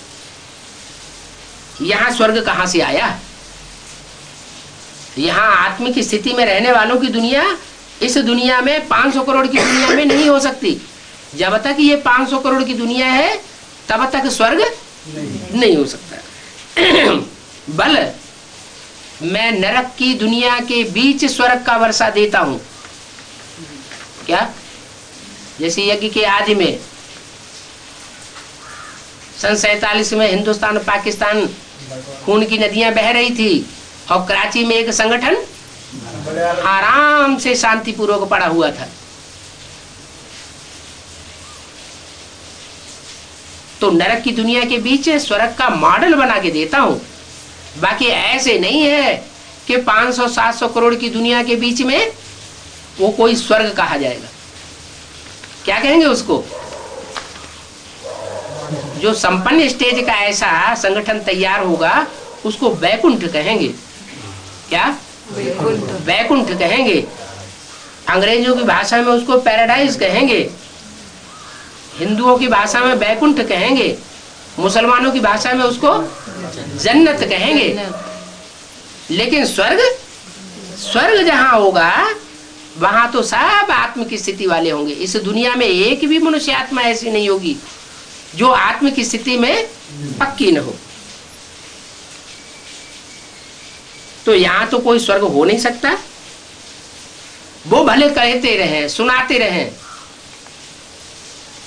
यहां स्वर्ग कहां से आया? यहां आत्मिक स्थिति में रहने वालों की दुनिया इस दुनिया में 500 करोड़ की दुनिया में नहीं हो सकती। जब तक ये 500 करोड़ की दुनिया है तब तक स्वर्ग नहीं हो सकता। बल मैं नरक की दुनिया के बीच स्वर्ग का वर्षा देता हूं। क्या? जैसे यज्ञ के आदि में सन 47 में हिंदुस्तान पाकिस्तान खून की नदियां बह रही थी और कराची में एक संगठन आराम से शांतिपूर्वक पड़ा हुआ था। तो नरक की दुनिया के बीच स्वर्ग का मॉडल बना के देता हूं। बाकी ऐसे नहीं है कि 500-700 करोड़ की दुनिया के बीच में वो कोई स्वर्ग कहा जाएगा। क्या कहेंगे उसको? जो संपन्न स्टेज का ऐसा संगठन तैयार होगा उसको वैकुंठ कहेंगे। क्या? वैकुंठ कहेंगे। अंग्रेजों की भाषा में उसको पैराडाइज कहेंगे, हिंदुओं की भाषा में वैकुंठ कहेंगे, मुसलमानों की भाषा में उसको जन्नत कहेंगे। लेकिन स्वर्ग जहां होगा वहां तो सब आत्म की स्थिति वाले होंगे। इस दुनिया में एक भी मनुष्य आत्मा ऐसी नहीं होगी जो आत्म की स्थिति में पक्की न हो। तो यहां तो कोई स्वर्ग हो नहीं सकता। वो भले कहते रहे, सुनाते रहे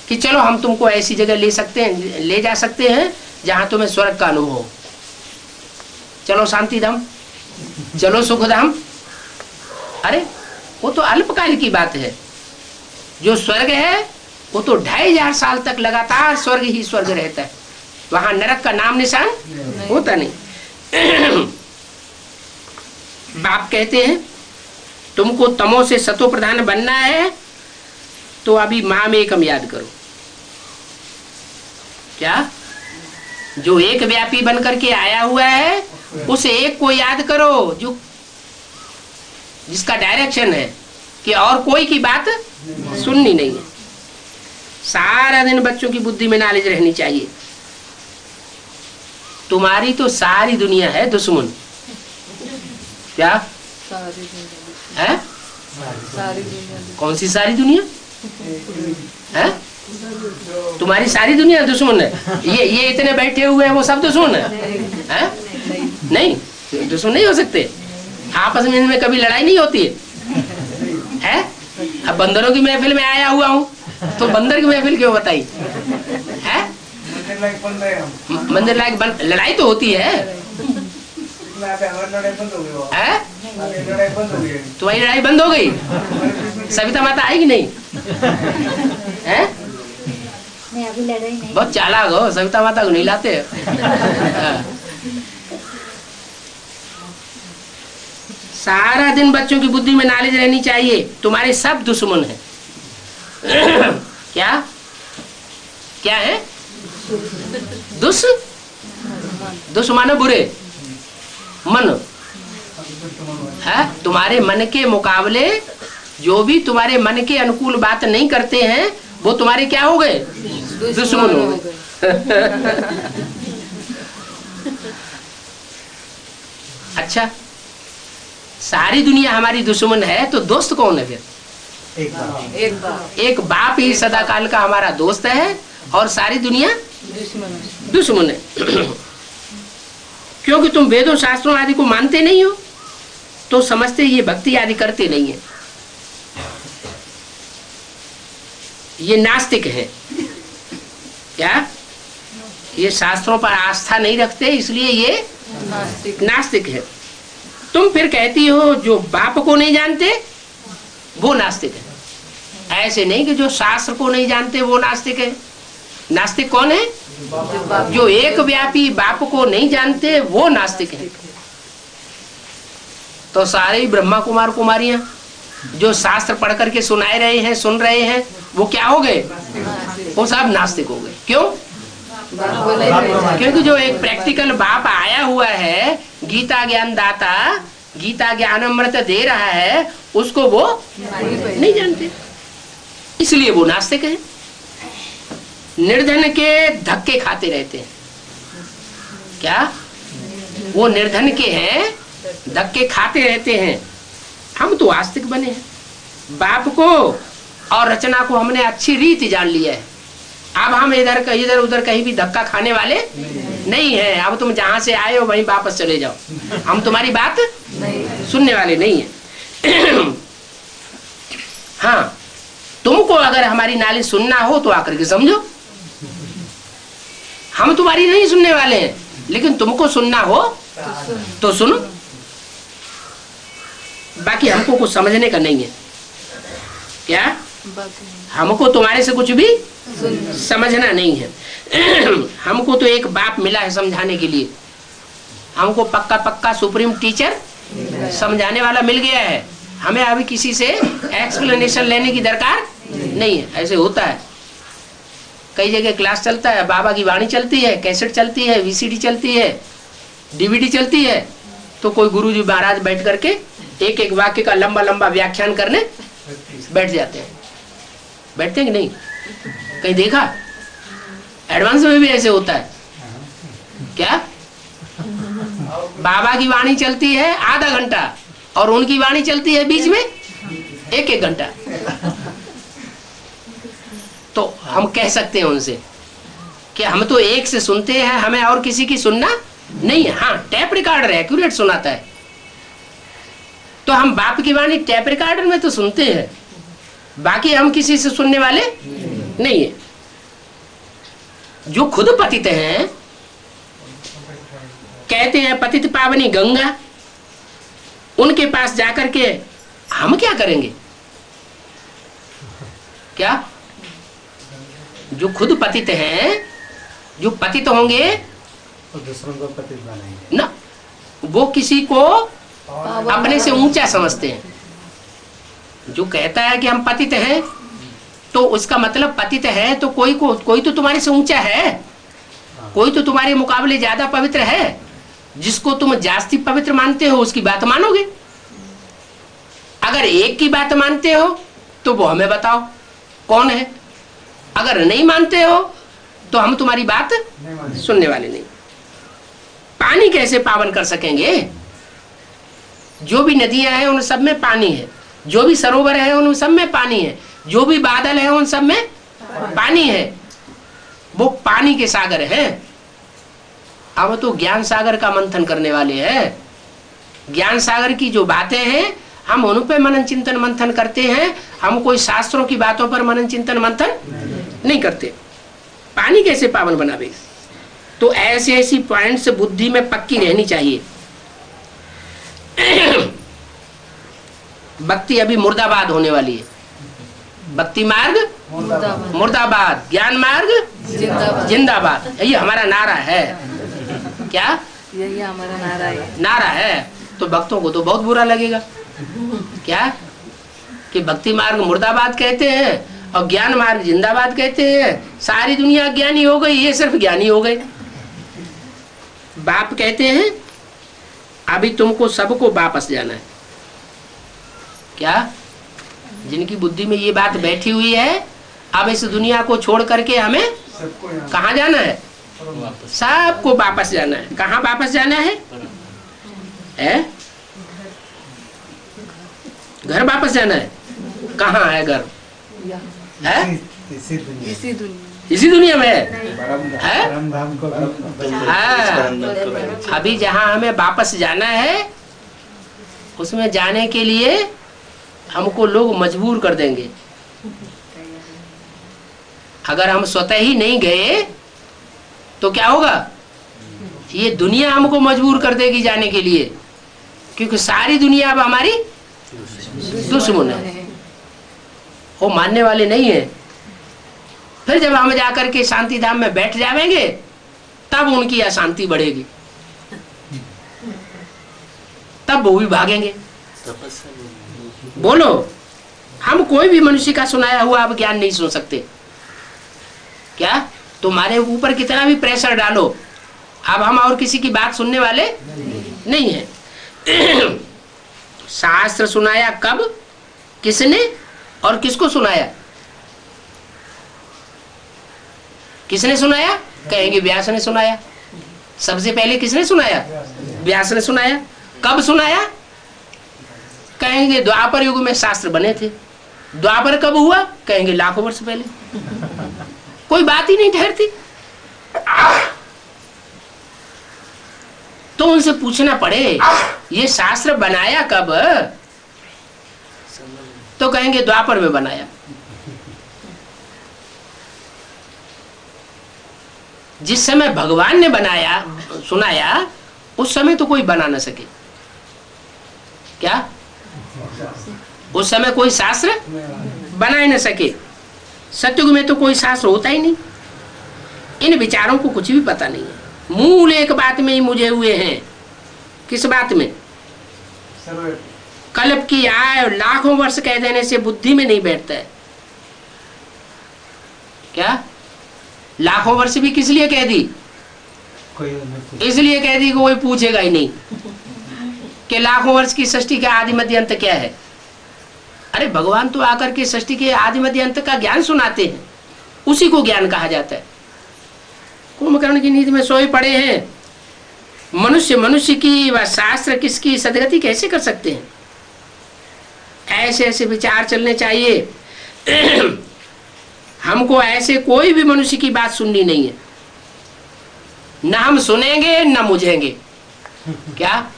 कि चलो हम तुमको ऐसी जगह ले जा सकते हैं जहां तुम्हें स्वर्ग का अनुभव हो। चलो शांति धाम, चलो सुख धाम। अरे वो तो अल्पकाल की बात है। जो स्वर्ग है वो तो 2500 साल तक लगातार स्वर्ग ही स्वर्ग रहता है। वहां नरक का नाम निशान होता नहीं। बाप कहते हैं तुमको तमो से सतो प्रधान बनना है तो अभी माम एकम याद करो। क्या? जो एक व्यापी बन करके आया हुआ है उस एक को याद करो जो जिसका डायरेक्शन है कि और कोई की बात सुननी नहीं है। सारा दिन बच्चों की बुद्धि में नॉलेज रहनी चाहिए। तुम्हारी तो सारी दुनिया है दुश्मन। क्या? है? सारी दुनिया। कौन सी सारी दुनिया है? तुम्हारी सारी दुनिया दुश्मन है। ये इतने बैठे हुए हैं वो सब दुश्मन है? नहीं, दुश्मन नहीं हो सकते। आपस में इनमें कभी लड़ाई नहीं होती है? अब बंदरों की महफिल में आया हुआ हूँ तो बंदर की महफिल क्यों बताई है? मंदिर लायक लड़ाई तो होती है। तुम्हारी लड़ाई बंद हो गई? सविता माता आएगी नहीं है? अभी लड़ाई नहीं। बहुत चालाक हो, सविता माता को नहीं लाते। सारा दिन बच्चों की बुद्धि में नॉलेज रहनी चाहिए तुम्हारे सब दुश्मन हैं। क्या? क्या है? दुश्मन बुरे मन है। तुम्हारे मन के मुकाबले जो भी तुम्हारे मन के अनुकूल बात नहीं करते हैं वो तुम्हारे क्या हो गए? दुश्मन हो गए। अच्छा, सारी दुनिया हमारी दुश्मन है तो दोस्त कौन है फिर? एक बाप ही सदा काल का हमारा दोस्त है और सारी दुनिया दुश्मन है। क्योंकि तुम वेदों शास्त्रों आदि को मानते नहीं हो तो समझते ये भक्ति आदि करते नहीं है, ये नास्तिक है। क्या? ये शास्त्रों पर आस्था नहीं रखते इसलिए ये नास्तिक है। तुम फिर कहती हो जो बाप को नहीं जानते वो नास्तिक है। ऐसे नहीं कि जो शास्त्र को नहीं जानते वो नास्तिक है। नास्तिक कौन है? जो एक व्यापी बाप को नहीं जानते वो नास्तिक है। तो सारे ही ब्रह्मा कुमार कुमारियां जो शास्त्र पढ़ करके सुनाए रहे हैं, सुन रहे हैं, वो क्या हो गए? वो सब नास्तिक हो गए। क्यों? क्योंकि जो एक प्रैक्टिकल बाप आया हुआ है, गीता ज्ञान दाता, गीता ज्ञान अमृत दे रहा है, उसको वो नहीं जानते, इसलिए वो नास्तिक है। निर्धन के धक्के खाते रहते हैं। क्या? वो निर्धन के हैं, धक्के खाते रहते हैं। हम तो आस्तिक बने हैं। बाप को और रचना को हमने अच्छी रीति जान लिया है। अब हम इधर उधर कहीं भी धक्का खाने वाले नहीं है। अब तुम जहां से आए हो वहीं वापस चले जाओ, हम तुम्हारी बात सुनने वाले नहीं है। हाँ, तुमको अगर हमारी नाली सुनना हो तो आकर के समझो, हम तुम्हारी नहीं सुनने वाले हैं, लेकिन तुमको सुनना हो तो सुनो। बाकी हमको कुछ समझने का नहीं है। क्या? हमको तुम्हारे से कुछ भी समझना नहीं है। हमको तो एक बाप मिला है समझाने के लिए। हमको पक्का पक्का सुप्रीम टीचर समझाने वाला मिल गया है। हमें अभी किसी से एक्सप्लेनेशन लेने की दरकार नहीं है। ऐसे होता है, कई जगह क्लास चलता है, बाबा की वाणी चलती है, कैसेट चलती है, वीसीडी चलती है, डीवीडी चलती है, तो कोई गुरुजी महाराज बैठ करके एक एक वाक्य का लंबा लंबा व्याख्यान करने बैठ जाते हैं। बैठते हैं कि नहीं? कहीं देखा? एडवांस में भी ऐसे होता है। क्या? बाबा की वाणी चलती है आधा घंटा और उनकी वाणी चलती है बीच में एक एक घंटा। तो हम कह सकते हैं उनसे कि हम तो एक से सुनते हैं, हमें और किसी की सुनना नहीं है। हाँ, टेप रिकॉर्डर एक्यूरेट सुनाता है, तो हम बाप की वाणी टेप रिकॉर्डर में तो सुनते हैं, बाकी हम किसी से सुनने वाले नहीं है। जो खुद पतित हैं, कहते हैं पतित पावनी गंगा, उनके पास जाकर के हम क्या करेंगे? क्या? जो खुद पतित हैं, जो पतित होंगे दूसरों को पतित बनाएंगे ना, वो किसी को अपने से ऊंचा समझते हैं। जो कहता है कि हम पतित हैं, तो उसका मतलब पतित है तो कोई तो तुम्हारे से ऊंचा है, कोई तो तुम्हारे मुकाबले ज्यादा पवित्र है। जिसको तुम जास्ती पवित्र मानते हो उसकी बात मानोगे। अगर एक की बात मानते हो तो वो हमें बताओ कौन है। अगर नहीं मानते हो तो हम तुम्हारी बात सुनने वाले नहीं। पानी कैसे पावन कर सकेंगे? जो भी नदियां हैं उन सब में पानी है, जो भी सरोवर है उन सब में पानी है, जो भी बादल है उन सब में पानी है। वो पानी के सागर हैं। अब तो ज्ञान सागर का मंथन करने वाले हैं। ज्ञान सागर की जो बातें हैं हम उन पे मनन चिंतन मंथन करते हैं। हम कोई शास्त्रों की बातों पर मनन चिंतन मंथन नहीं करते। पानी कैसे पावन बनावे? तो ऐसे ऐसी पॉइंट्स बुद्धि में पक्की रहनी चाहिए। भक्ति अभी मुर्दाबाद होने वाली है। भक्ति मार्ग मुर्दाबाद, ज्ञान मार्ग जिंदाबाद। यही हमारा नारा है। क्या? यही हमारा नारा है। तो भक्तों को तो बहुत बुरा लगेगा। क्या? कि भक्ति मार्ग मुर्दाबाद कहते हैं और ज्ञान मार्ग जिंदाबाद कहते हैं। सारी दुनिया ज्ञानी हो गई, ये सिर्फ ज्ञानी हो गए। बाप कहते हैं अभी तुमको सबको वापस जाना है। क्या? जिनकी बुद्धि में ये बात बैठी हुई है, अब इस दुनिया को छोड़ करके हमें कहाँ जाना है? सबको वापस जाना है। कहाँ वापस जाना है? घर वापस जाना है? कहाँ है घर? है इसी दुनिया इसी दुनिया इसी दुनिया में है? परम धाम को भी हाँ, अभी जहाँ हमें वापस जाना है उसमें जाने के लिए हमको लोग मजबूर कर देंगे। अगर हम स्वतः ही नहीं गए तो क्या होगा? ये दुनिया हमको मजबूर कर देगी जाने के लिए, क्योंकि सारी दुनिया अब हमारी दुश्मन है, वो मानने वाले नहीं है। फिर जब हम जाकर के शांति धाम में बैठ जाएंगे तब उनकी अशांति बढ़ेगी, तब वो भी भागेंगे। बोलो, हम कोई भी मनुष्य का सुनाया हुआ अब ज्ञान नहीं सुन सकते क्या? तुम्हारे ऊपर कितना भी प्रेशर डालो, अब हम और किसी की बात सुनने वाले नहीं है। शास्त्र सुनाया कब, किसने और किसको सुनाया? किसने सुनाया? कहेंगे व्यास ने सुनाया। सबसे पहले किसने सुनाया? व्यास ने सुनाया। कब सुनाया? कहेंगे द्वापर युग में शास्त्र बने थे। द्वापर कब हुआ? कहेंगे लाखों वर्ष पहले। कोई बात ही नहीं ठहरती। तो उनसे पूछना पड़े ये शास्त्र बनाया कब? तो कहेंगे द्वापर में बनाया। जिस समय भगवान ने बनाया सुनाया उस समय तो कोई बना न सके क्या? उस समय कोई शास्त्र बना ही न सके। सतयुग में तो कोई शास्त्र होता ही नहीं। इन विचारों को कुछ भी पता नहीं है। मूल एक बात में ही मुझे हुए हैं। किस बात में? कल्प की आय लाखों वर्ष कह देने से बुद्धि में नहीं बैठता है क्या? लाखों वर्ष भी किस लिए कह दी? इसलिए कह दी कि कोई पूछेगा ही नहीं कि लाखों वर्ष की सृष्टि का आदि मध्य अंत क्या है। अरे भगवान तो आकर के सृष्टि के आदि मध्य अंत का ज्ञान सुनाते हैं, उसी को ज्ञान कहा जाता है। कुंभकर्ण की नींद में सोए पड़े हैं। मनुष्य की व शास्त्र किसकी सदगति कैसे कर सकते हैं? ऐसे ऐसे विचार चलने चाहिए। हमको ऐसे कोई भी मनुष्य की बात सुननी नहीं है। ना हम सुनेंगे ना मुझेंगे क्या?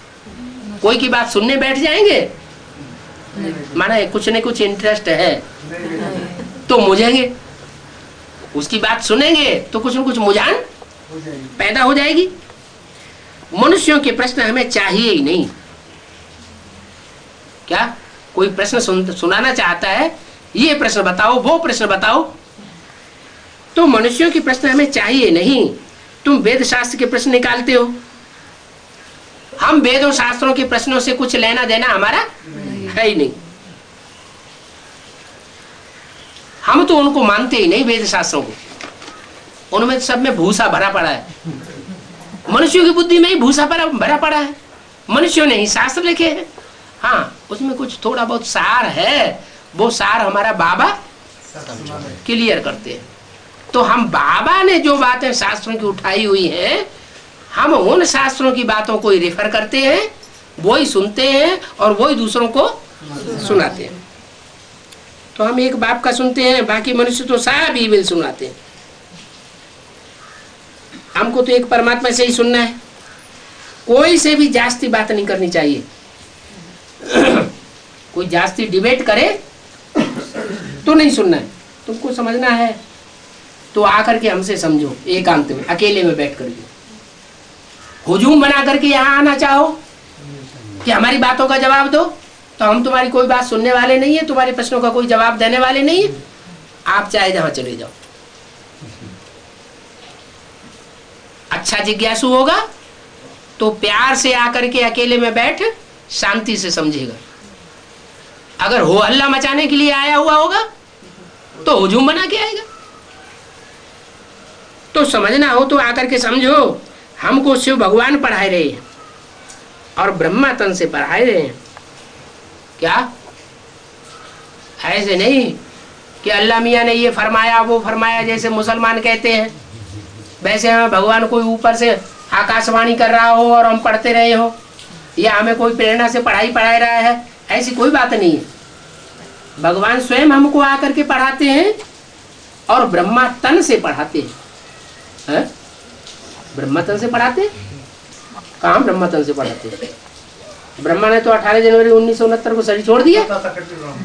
कोई की बात सुनने बैठ जाएंगे माना कुछ न कुछ इंटरेस्ट है तो मुझेंगे, उसकी बात सुनेंगे तो कुछ न कुछ मुझान पैदा हो जाएगी। मनुष्यों के प्रश्न हमें चाहिए ही नहीं क्या? कोई प्रश्न सुनाना चाहता है, ये प्रश्न बताओ वो प्रश्न बताओ, तो मनुष्यों के प्रश्न हमें चाहिए नहीं। तुम वेद शास्त्र के प्रश्न निकालते हो, हम वेदों शास्त्रों के प्रश्नों से कुछ लेना देना हमारा है ही नहीं। हम तो उनको मानते ही नहीं, वेद शास्त्रों को। उनमें सब में भूसा भरा पड़ा है। मनुष्यों की बुद्धि में ही भूसा भरा पड़ा है। मनुष्यों ने ही शास्त्र लिखे हैं। हाँ, उसमें कुछ थोड़ा बहुत सार है, वो सार हमारा बाबा क्लियर करते हैं। तो हम बाबा ने जो बातें शास्त्रों की उठाई हुई हैं, हम उन शास्त्रों की बातों को ही रेफर करते हैं, वही सुनते हैं और वही दूसरों को सुनाते हैं। तो हम एक बाप का सुनते हैं, बाकी मनुष्य तो सब ईमेल सुनाते हैं। हमको तो एक परमात्मा से ही सुनना है, कोई से भी जास्ती बात नहीं करनी चाहिए। कोई जास्ती डिबेट करे तो नहीं सुनना है। तुमको समझना है तो आकर के हमसे समझो, एकांत में अकेले में बैठ करके। हुजूम बना करके यहाँ आना चाहो कि हमारी बातों का जवाब दो, तो हम तुम्हारी कोई बात सुनने वाले नहीं है, तुम्हारे प्रश्नों का कोई जवाब देने वाले नहीं है। आप चाहे जहां चले जाओ। अच्छा जिज्ञासु होगा तो प्यार से आकर के अकेले में बैठ शांति से समझेगा। अगर हो हल्ला मचाने के लिए आया हुआ होगा तो हुजूम बना के आएगा। तो समझना हो तो आकर के समझो। हमको शिव भगवान पढ़ाए रहे हैं और ब्रह्मा तन से पढ़ाए रहे हैं क्या? ऐसे नहीं कि अल्लाह मियाँ ने ये फरमाया वो फरमाया, जैसे मुसलमान कहते हैं वैसे हमें भगवान कोई ऊपर से आकाशवाणी कर रहा हो और हम पढ़ते रहे हो, या हमें कोई प्रेरणा से पढ़ाई पढ़ा रहा है, ऐसी कोई बात नहीं है। भगवान स्वयं हमको आकर के पढ़ाते हैं और ब्रह्मा तन से पढ़ाते हैं। ब्रह्मा तन से पढ़ाते हैं? कहाँ ब्रह्मा तन से पढ़ाते हैं? ब्रह्मा ने तो 18 जनवरी 1969 को शरीर छोड़ दिया।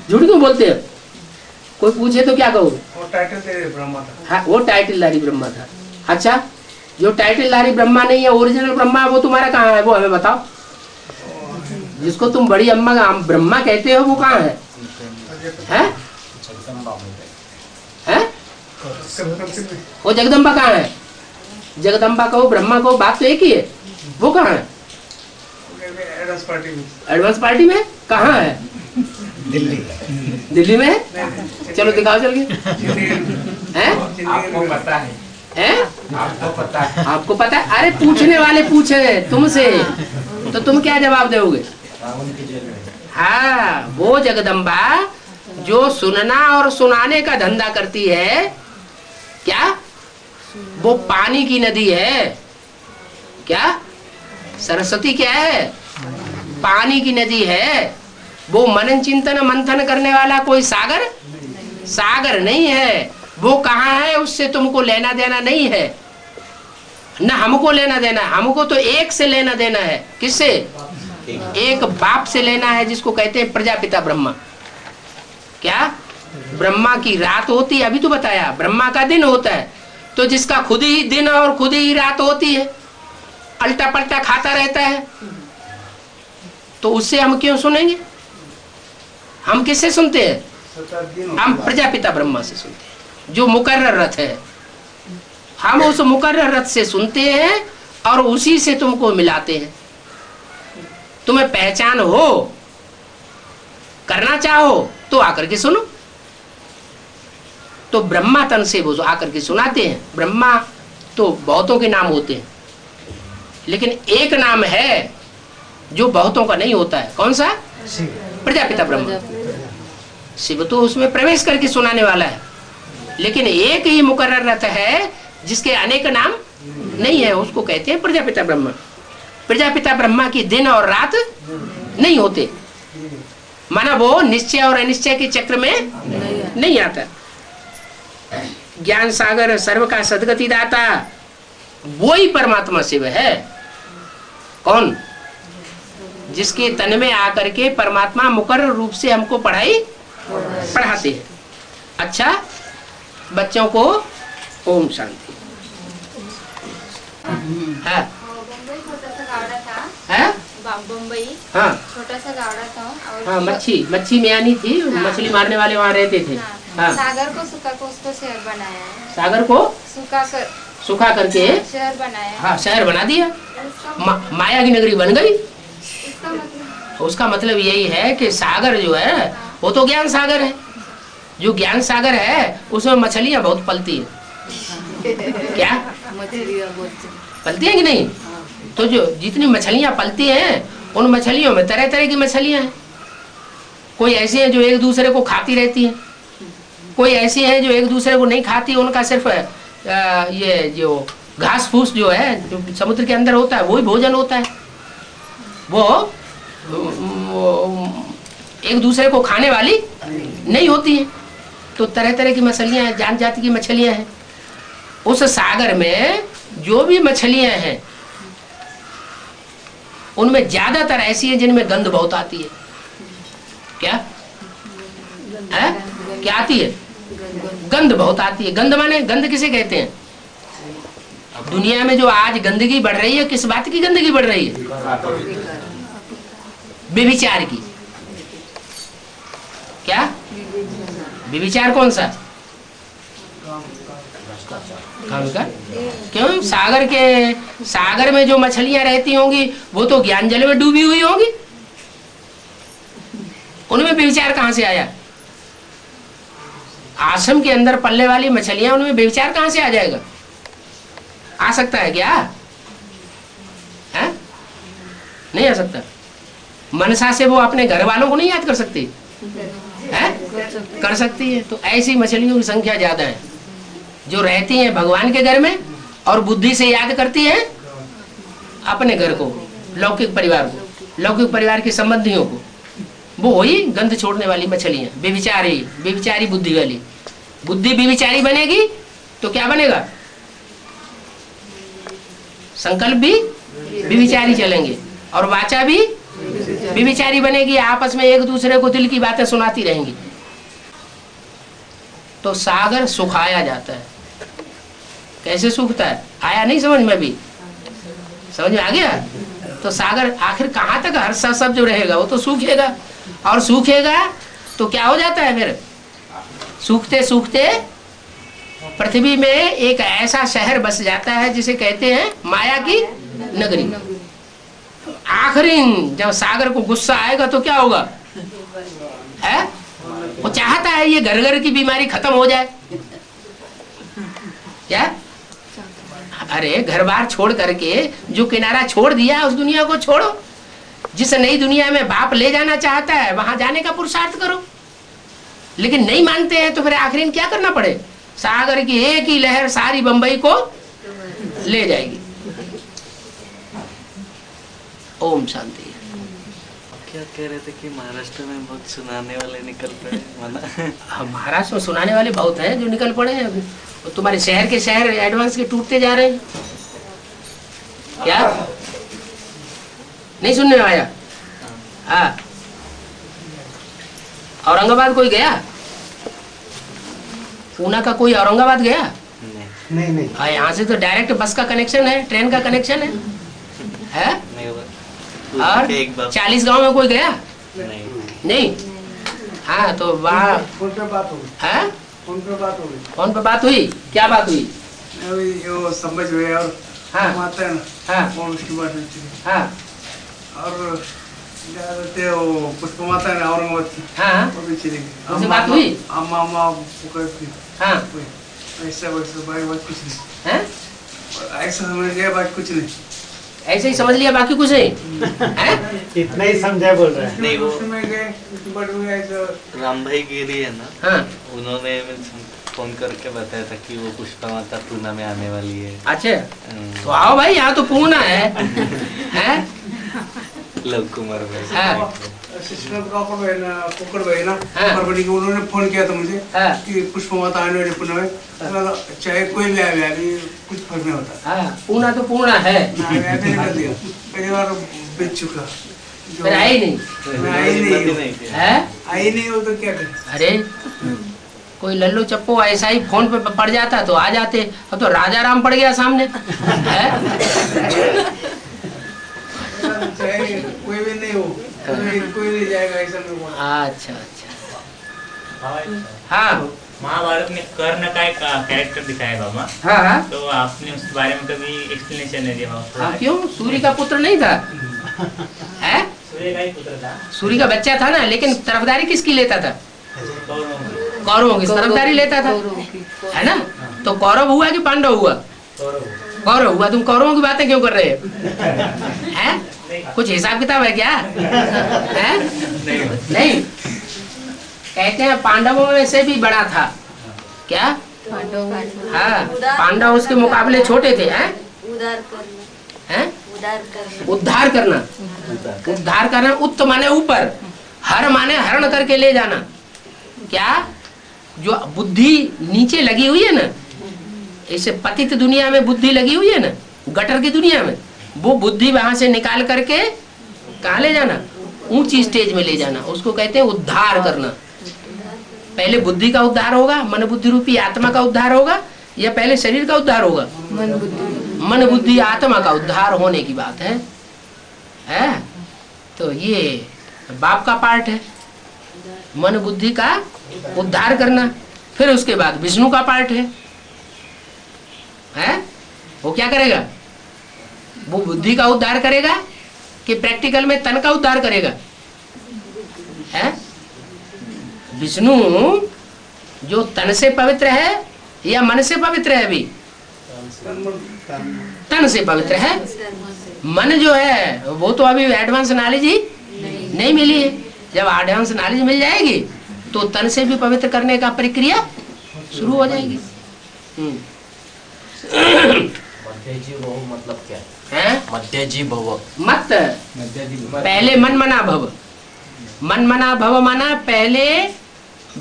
झूठ क्यों बोलते हैं? कोई पूछे तो क्या कहोगे? वो टाइटल ब्रह्मा था। हाँ, वो टाइटलधारी ब्रह्मा था। अच्छा, जो टाइटलधारी ब्रह्मा नहीं है, ओरिजिनल ब्रह्मा, वो तुम्हारा कहाँ है? वो हमें बताओ। जिसको तुम बड़ी अम्मा ब्रह्मा कहते हो वो कहाँ है? हैं? हैं? वो जगदम्बा कहाँ है? जगदम्बा कहो, ब्रह्मा कहो, बात तो एक ही है। वो कहाँ है? एडवांस पार्टी में। एडवांस पार्टी में कहाँ है? दिल्ली। दिल्ली में है? चलो दिखाओ चल के। हैं? आपको पता है? हैं? आपको पता है? आपको पता है? अरे पूछने वाले पूछे तुमसे, तो तुम क्या जवाब दोगे? हाँ, वो जगदम्बा जो सुनना और सुनाने का धंधा करती है, क्या वो पानी की नदी है? क्या सरस्वती क्या है? पानी की नदी है। वो मनन चिंतन मंथन करने वाला कोई सागर सागर नहीं है। वो कहाँ है उससे तुमको लेना देना नहीं है, न हमको लेना देना। हमको तो एक से लेना देना है। किससे? एक बाप से लेना है, जिसको कहते हैं प्रजापिता ब्रह्मा। क्या ब्रह्मा की रात होती है? अभी तो बताया ब्रह्मा का दिन होता है, तो जिसका खुद ही दिन और खुद ही रात होती है, अल्टा पल्टा खाता रहता है, तो उससे हम क्यों सुनेंगे? हम किससे सुनते हैं? हम प्रजापिता ब्रह्मा से सुनते हैं, जो मुकर्रर रथ है। हम उस मुकर्रर रथ से सुनते हैं और उसी से तुमको मिलाते हैं। तुम्हें पहचान हो, करना चाहो तो आकर के सुनो। तो ब्रह्मा तन से वो आकर के सुनाते हैं। ब्रह्मा तो बहुतों के नाम होते हैं, लेकिन एक नाम है जो बहुतों का नहीं होता है। कौन सा? प्रजापिता ब्रह्मा। शिव तो उसमें प्रवेश करके सुनाने वाला है, लेकिन एक ही मुकर्रर रथ है जिसके अनेक नाम नहीं है, उसको कहते हैं प्रजापिता ब्रह्मा। प्रजापिता ब्रह्मा की दिन और रात नहीं होते, माना वो निश्चय और अनिश्चय के चक्र में नहीं आता। ज्ञान सागर सर्व का सदगति दाता वो ही परमात्मा शिव है। कौन? जिसके तन में आकर के परमात्मा मुकर्रर रूप से हमको पढ़ाते हैं। अच्छा, बच्चों को ओम शांति। है? बम्बई हाँ छोटा सा गावड़ा था और हाँ, मच्छी में आनी थी। हाँ। मछली मारने वाले वहाँ रहते थे। हाँ। सागर को सुखा को उसको शहर बनाया है। सागर को सुखा करके शहर बनाया। हाँ, शहर बना दिया। उसका माया की नगरी बन गई। मतलब उसका मतलब यही है कि सागर जो है वो तो ज्ञान सागर है। जो ज्ञान सागर है उसमें मछलियाँ बहुत पलती है। क्या पलती है कि नहीं? तो जो जितनी मछलियाँ पलती हैं, उन मछलियों में तरह तरह की मछलियाँ हैं। कोई ऐसी हैं जो एक दूसरे को खाती रहती हैं, कोई ऐसी हैं जो एक दूसरे को नहीं खाती। उनका सिर्फ ये जो घास फूस जो है जो समुद्र के अंदर होता है वही भोजन होता है। वो एक दूसरे को खाने वाली नहीं होती है। तो तरह तरह की मछलियाँ हैं, जात जाति की मछलियाँ हैं। उस सागर में जो भी मछलियाँ हैं उनमें ज्यादातर ऐसी है जिनमें गंध बहुत आती है। क्या है? क्या आती है? गंध बहुत आती है। गंध माने, गंध किसे कहते हैं? दुनिया में जो आज गंदगी बढ़ रही है, किस बात की गंदगी बढ़ रही है? व्यभिचार की। क्या व्यभिचार? कौन सा? काम का? क्यों? सागर में जो मछलियां रहती होंगी वो तो ज्ञान जल में डूबी हुई होंगी। उनमें व्यभिचार कहां से आया? आश्रम के अंदर पलने वाली मछलियां, उनमें व्यभिचार कहां से आ जाएगा? आ सकता है क्या? है? नहीं आ सकता। मनसा से वो अपने घर वालों को नहीं याद कर सकती है? कर सकती है। तो ऐसी मछलियों की संख्या ज्यादा है जो रहती हैं भगवान के घर में और बुद्धि से याद करती हैं अपने घर को, लौकिक परिवार को, लौकिक परिवार के संबंधियों को। वो हुई गंध छोड़ने वाली मछलियां, बेविचारी, बेविचारी बुद्धि वाली। बुद्धि बेविचारी बनेगी तो क्या बनेगा? संकल्प भी बेविचारी चलेंगे और वाचा भी बेविचारी बनेगी, आपस में एक दूसरे को दिल की बातें सुनाती रहेंगी। तो सागर सुखाया जाता है। कैसे सूखता है? आया नहीं समझ में? भी समझ में आ गया? तो सागर आखिर कहाँ तक हर सब जो रहेगा वो तो सूखेगा, और सूखेगा तो क्या हो जाता है फिर? सूखते सूखते पृथ्वी में एक ऐसा शहर बस जाता है जिसे कहते हैं माया की नगरी। आखिरी जब सागर को गुस्सा आएगा तो क्या होगा? है वो चाहता है ये घर घर की बीमारी खत्म हो जाए। क्या? अरे घर बार छोड़ करके जो किनारा छोड़ दिया उस दुनिया को छोड़ो। जिस नई दुनिया में बाप ले जाना चाहता है वहां जाने का पुरुषार्थ करो। लेकिन नहीं मानते हैं तो फिर आखिरी क्या करना पड़े? सागर की एक ही लहर सारी बंबई को ले जाएगी। ओम शांति। क्या कह रहे थे कि महाराष्ट्र में बहुत सुनाने वाले निकल पड़े? महाराष्ट्र में सुनाने वाले बहुत हैं जो निकल पड़े हैं। तुम्हारे शहर के शहर एडवांस के टूटते जा रहे हैं। क्या नहीं सुनने में आया? हाँ, औरंगाबाद कोई गया? पूना का कोई औरंगाबाद गया? नहीं। हाँ, यहाँ से तो डायरेक्ट बस का कनेक्शन है, ट्रेन का कनेक्शन है? और 40 गांव में कोई गया? नहीं। हाँ, तो वहाँ फोन पे बात हुई। हाँ, फोन पे बात हुई। फोन पे बात हुई? क्या बात हुई? अभी वो समझ हुए और हाँ। हम आते हैं ना। हाँ। फोन उसकी बात हुई थी। हाँ और क्या कहते हैं वो पुष्प माता है ना औरंगाबाद की। हाँ, वो भी चली गई। उनसे बात हुई? अम्मा पुकार थी। हाँ, ऐसा वैसा भाई बात कुछ नहीं। हैं? ऐसा समझ गया बात कुछ नहीं। ऐसे ही समझ लिया, बाकी कुछ नहीं हैं? इतना ही समझा बोल रहा है। नहीं, वो उसमें गए बट वो ऐसा राम भाई गिरी है ना, हाँ, उन्होंने फोन करके बताया था कि वो पुष्पा माता पूना में आने वाली है। अच्छा तो आओ भाई, यहाँ तो पूना है, हैं? लव कुमार भाई। हाँ। सिस्टर प्रॉपर है ना, कुकड़ भाई ना, हाँ। परवड़ी के उन्होंने फोन किया था मुझे हाँ। कि पुष्प माता आने वाली पुणे में। चाहे कोई भी आए अभी कुछ फर्क नहीं होता। हाँ, पूना तो पूना है। ऐसे कर दिया कई बार बेच चुका। फिर आई नहीं है? आई नहीं हो तो क्या करें? अरे कोई लल्लू चप्पो ऐसा ही फोन पे पड़ जाता तो आ जाते। अब तो राजा राम पड़ गया सामने है? चाहे कोई भी नहीं हो, कोई नहीं जाएगा ऐसा नहीं बोला। अच्छा। हाँ महाभारत में कर्ण का एक कैरेक्टर दिखाया बाबा, हाँ तो आपने उस बारे में कभी एक्सप्लेनेशन नहीं दिया? हाँ, क्यों? सूर्य का पुत्र नहीं था है? सूर्य का ही पुत्र था, सूर्य का बच्चा था ना, लेकिन तरफदारी किसकी लेता था? कौरवों की। कौरवों की तरफदारी लेता था, है ना? तो कौरव हुआ कि पांडव हुआ? कौरव हुआ। तुम कौरवों की बातें क्यों कर रहे हैं? कुछ हिसाब किताब है क्या? है? नहीं। कहते हैं पांडवों में से भी बड़ा था। क्या? हाँ, पांडव उसके मुकाबले छोटे थे। हैं? उद्धार करना। उद्धार करना। उत्त माने ऊपर, हर माने हरण करके ले जाना। क्या? जो बुद्धि नीचे लगी हुई है ना, ऐसे पतित दुनिया में बुद्धि लगी हुई है ना, गटर की दुनिया में, वो बुद्धि वहां से निकाल करके कहाँ ले जाना? ऊंची स्टेज में ले जाना। उसको कहते हैं उद्धार करना। पहले बुद्धि का उद्धार होगा, मन बुद्धि रूपी आत्मा का उद्धार होगा, या पहले शरीर का उद्धार होगा? मन बुद्धि आत्मा का उद्धार होने की बात है? तो ये बाप का पार्ट है, मन बुद्धि का उद्धार करना। फिर उसके बाद विष्णु का पार्ट है? वो क्या करेगा? वो बुद्धि का उद्धार करेगा कि प्रैक्टिकल में तन का उद्धार करेगा? है? विष्णु जो तन से पवित्र है या मन से पवित्र है? अभी तन से पवित्र है। मन जो है वो तो अभी एडवांस नॉलेज ही नहीं मिली है। जब एडवांस नॉलेज मिल जाएगी तो तन से भी पवित्र करने का प्रक्रिया शुरू हो जाएगी। मध्यजी भव मतलब क्या है? मध्यजी भव। मत पहले मन मना भव, मन मना भव मना, पहले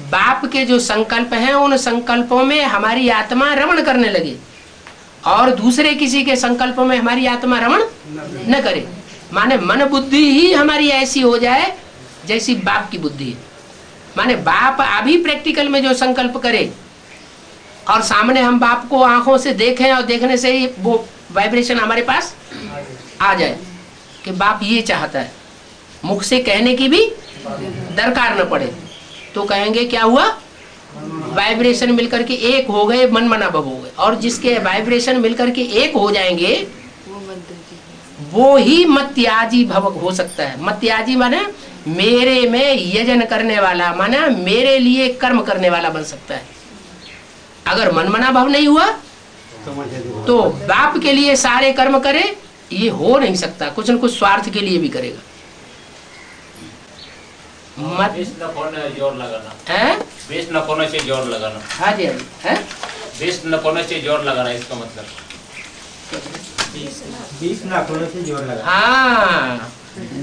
बाप के जो संकल्प हैं उन संकल्पों में हमारी आत्मा रमण करने लगे और दूसरे किसी के संकल्पों में हमारी आत्मा रमण न करे। माने मन बुद्धि ही हमारी ऐसी हो जाए जैसी बाप की बुद्धि है। माने बाप अभी प्रैक्टिकल में जो संकल्प करे और सामने हम बाप को आंखों से देखें और देखने से ही वो वाइब्रेशन हमारे पास आ जाए कि बाप ये चाहता है, मुख से कहने की भी दरकार न पड़े, तो कहेंगे क्या हुआ, वाइब्रेशन मिलकर के एक हो गए, मन मना भव हो गए। और जिसके वाइब्रेशन मिलकर के एक हो जाएंगे वो ही मत्याजी भव हो सकता है। मत्याजी माने मेरे में यजन करने वाला, माना मेरे लिए कर्म करने वाला बन सकता है। अगर मन मना भाव नहीं हुआ तो बाप के लिए सारे कर्म करे, ये हो नहीं सकता, कुछ न कुछ स्वार्थ के लिए भी करेगा। मत जोर लगाना है, वेस्ट न होने से जोर लगाना। हाँ जी, हाँ जी, है वेस्ट न होने से जोर लगाना, इसका मतलब 20 नाखूनों से जोर लगा। हाँ,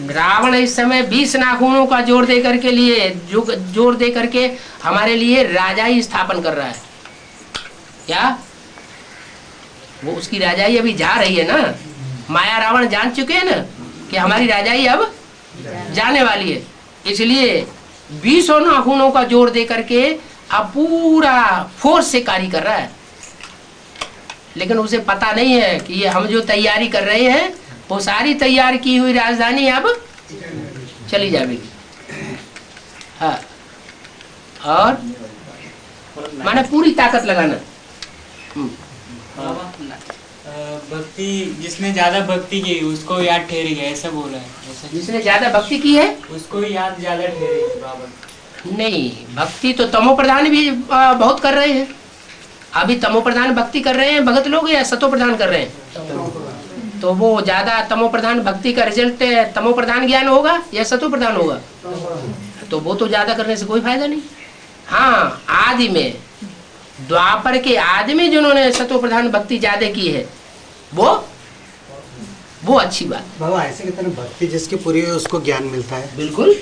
रावण इस समय 20 नाखूनों का जोर दे करके लिए जोर दे करके हमारे लिए राजाई स्थापन कर रहा है। क्या वो उसकी राजाई अभी जा रही है ना, माया रावण जान चुके हैं ना कि हमारी राजाई अब जाने वाली है, इसलिए 20 नाखूनों का जोर दे करके अब पूरा फोर्स से कार्य कर रहा है। लेकिन उसे पता नहीं है कि ये हम जो तैयारी कर रहे हैं वो सारी तैयार की हुई राजधानी अब चली जाएगी। हाँ, और माने पूरी ताकत लगाना। भक्ति जिसने ज्यादा भक्ति की उसको याद ठहरेगा, ऐसा बोला है। ऐसा जिसने ज्यादा भक्ति की है उसको याद ज्यादा ठहरेगी बाबा। नहीं, भक्ति तो तमो प्रधान भी बहुत कर रहे हैं। अभी तमो प्रधान भक्ति कर रहे हैं भगत लोग या सतो प्रधान कर रहे हैं? तो वो ज्यादा तमो प्रधान भक्ति का रिजल्ट तमो प्रधान ज्ञान होगा या सतो प्रधान होगा? तो वो तो ज्यादा करने से कोई फायदा नहीं। हाँ, आदि में द्वापर के आदि में जिन्होंने सतो प्रधान भक्ति ज्यादा की है वो अच्छी बात। बाबा ऐसे कहते हैं भक्ति जिसकी पूरी हुई उसको ज्ञान मिलता है। बिल्कुल,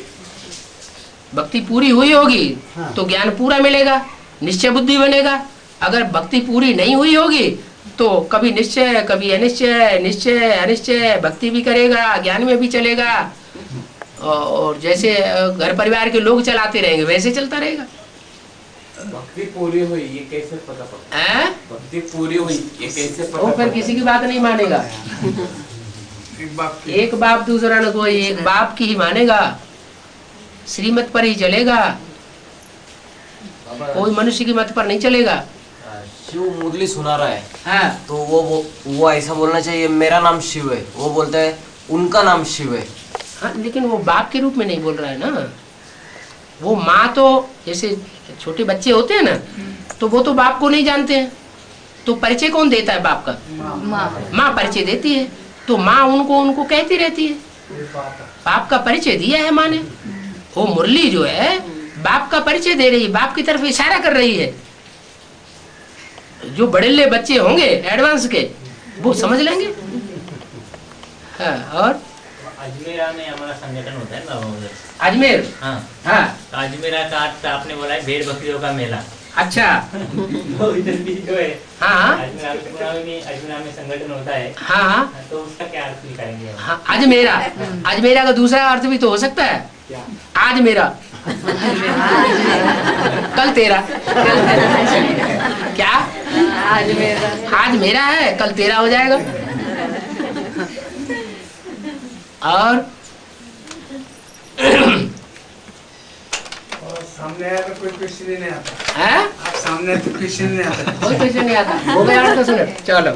भक्ति पूरी हुई होगी हाँ। तो ज्ञान पूरा मिलेगा, निश्चय बुद्धि बनेगा। अगर भक्ति पूरी नहीं हुई होगी तो कभी निश्चय कभी अनिश्चय, निश्चय अनिश्चय, भक्ति भी करेगा ज्ञान में भी चलेगा, और जैसे घर परिवार के लोग चलाते रहेंगे वैसे चलता रहेगा। भक्ति पूरी हुई ये कैसे पता पड़ता है? भक्ति पूरी हुई ये कैसे पता वो फिर किसी की बात नहीं मानेगा। एक बाप दूसरा न कोई, एक बाप की ही मानेगा, श्रीमत पर ही चलेगा, कोई मनुष्य की मत पर नहीं चलेगा। शिव मुरली सुना रहा है, हाँ, तो वो ऐसा बोलना चाहिए मेरा नाम शिव है, वो बोलता है उनका नाम शिव है। हाँ, लेकिन वो बाप के रूप में नहीं बोल रहा है ना। वो माँ तो जैसे छोटे बच्चे होते हैं ना, तो वो तो बाप को नहीं जानते हैं, तो परिचय कौन देता है बाप का? माँ परिचय देती है, तो माँ उनको कहती रहती है, बाप का परिचय दिया है माँ ने। वो मुरली जो है बाप का परिचय दे रही है, बाप की तरफ इशारा कर रही है। जो बड़ेले बच्चे होंगे एडवांस के वो समझ लेंगे। हाँ, और अजमेरा में हमारा संगठन होता है ना उधर। अजमेर, हाँ हाँ, तो अजमेरा का आज आपने बोला है भेड़ बकरियों का मेला। अच्छा, तो इधर भी जो है हाँ, अजमेरा में संगठन होता है, हाँ, हाँ, तो उसका क्या अर्थ निकालेंगे? हाँ, अजमेरा का दूसरा अर्थ भी तो हो सकता है, आज मेरा कल तेरा। क्या आज मेरा है कल तेरा हो जाएगा। और सामने आया तो कोई क्वेश्चन ही नहीं आता है? आप सामने तो क्वेश्चन नहीं आता। कोई क्वेश्चन नहीं आता। हो गया 8 मिनट, चलो।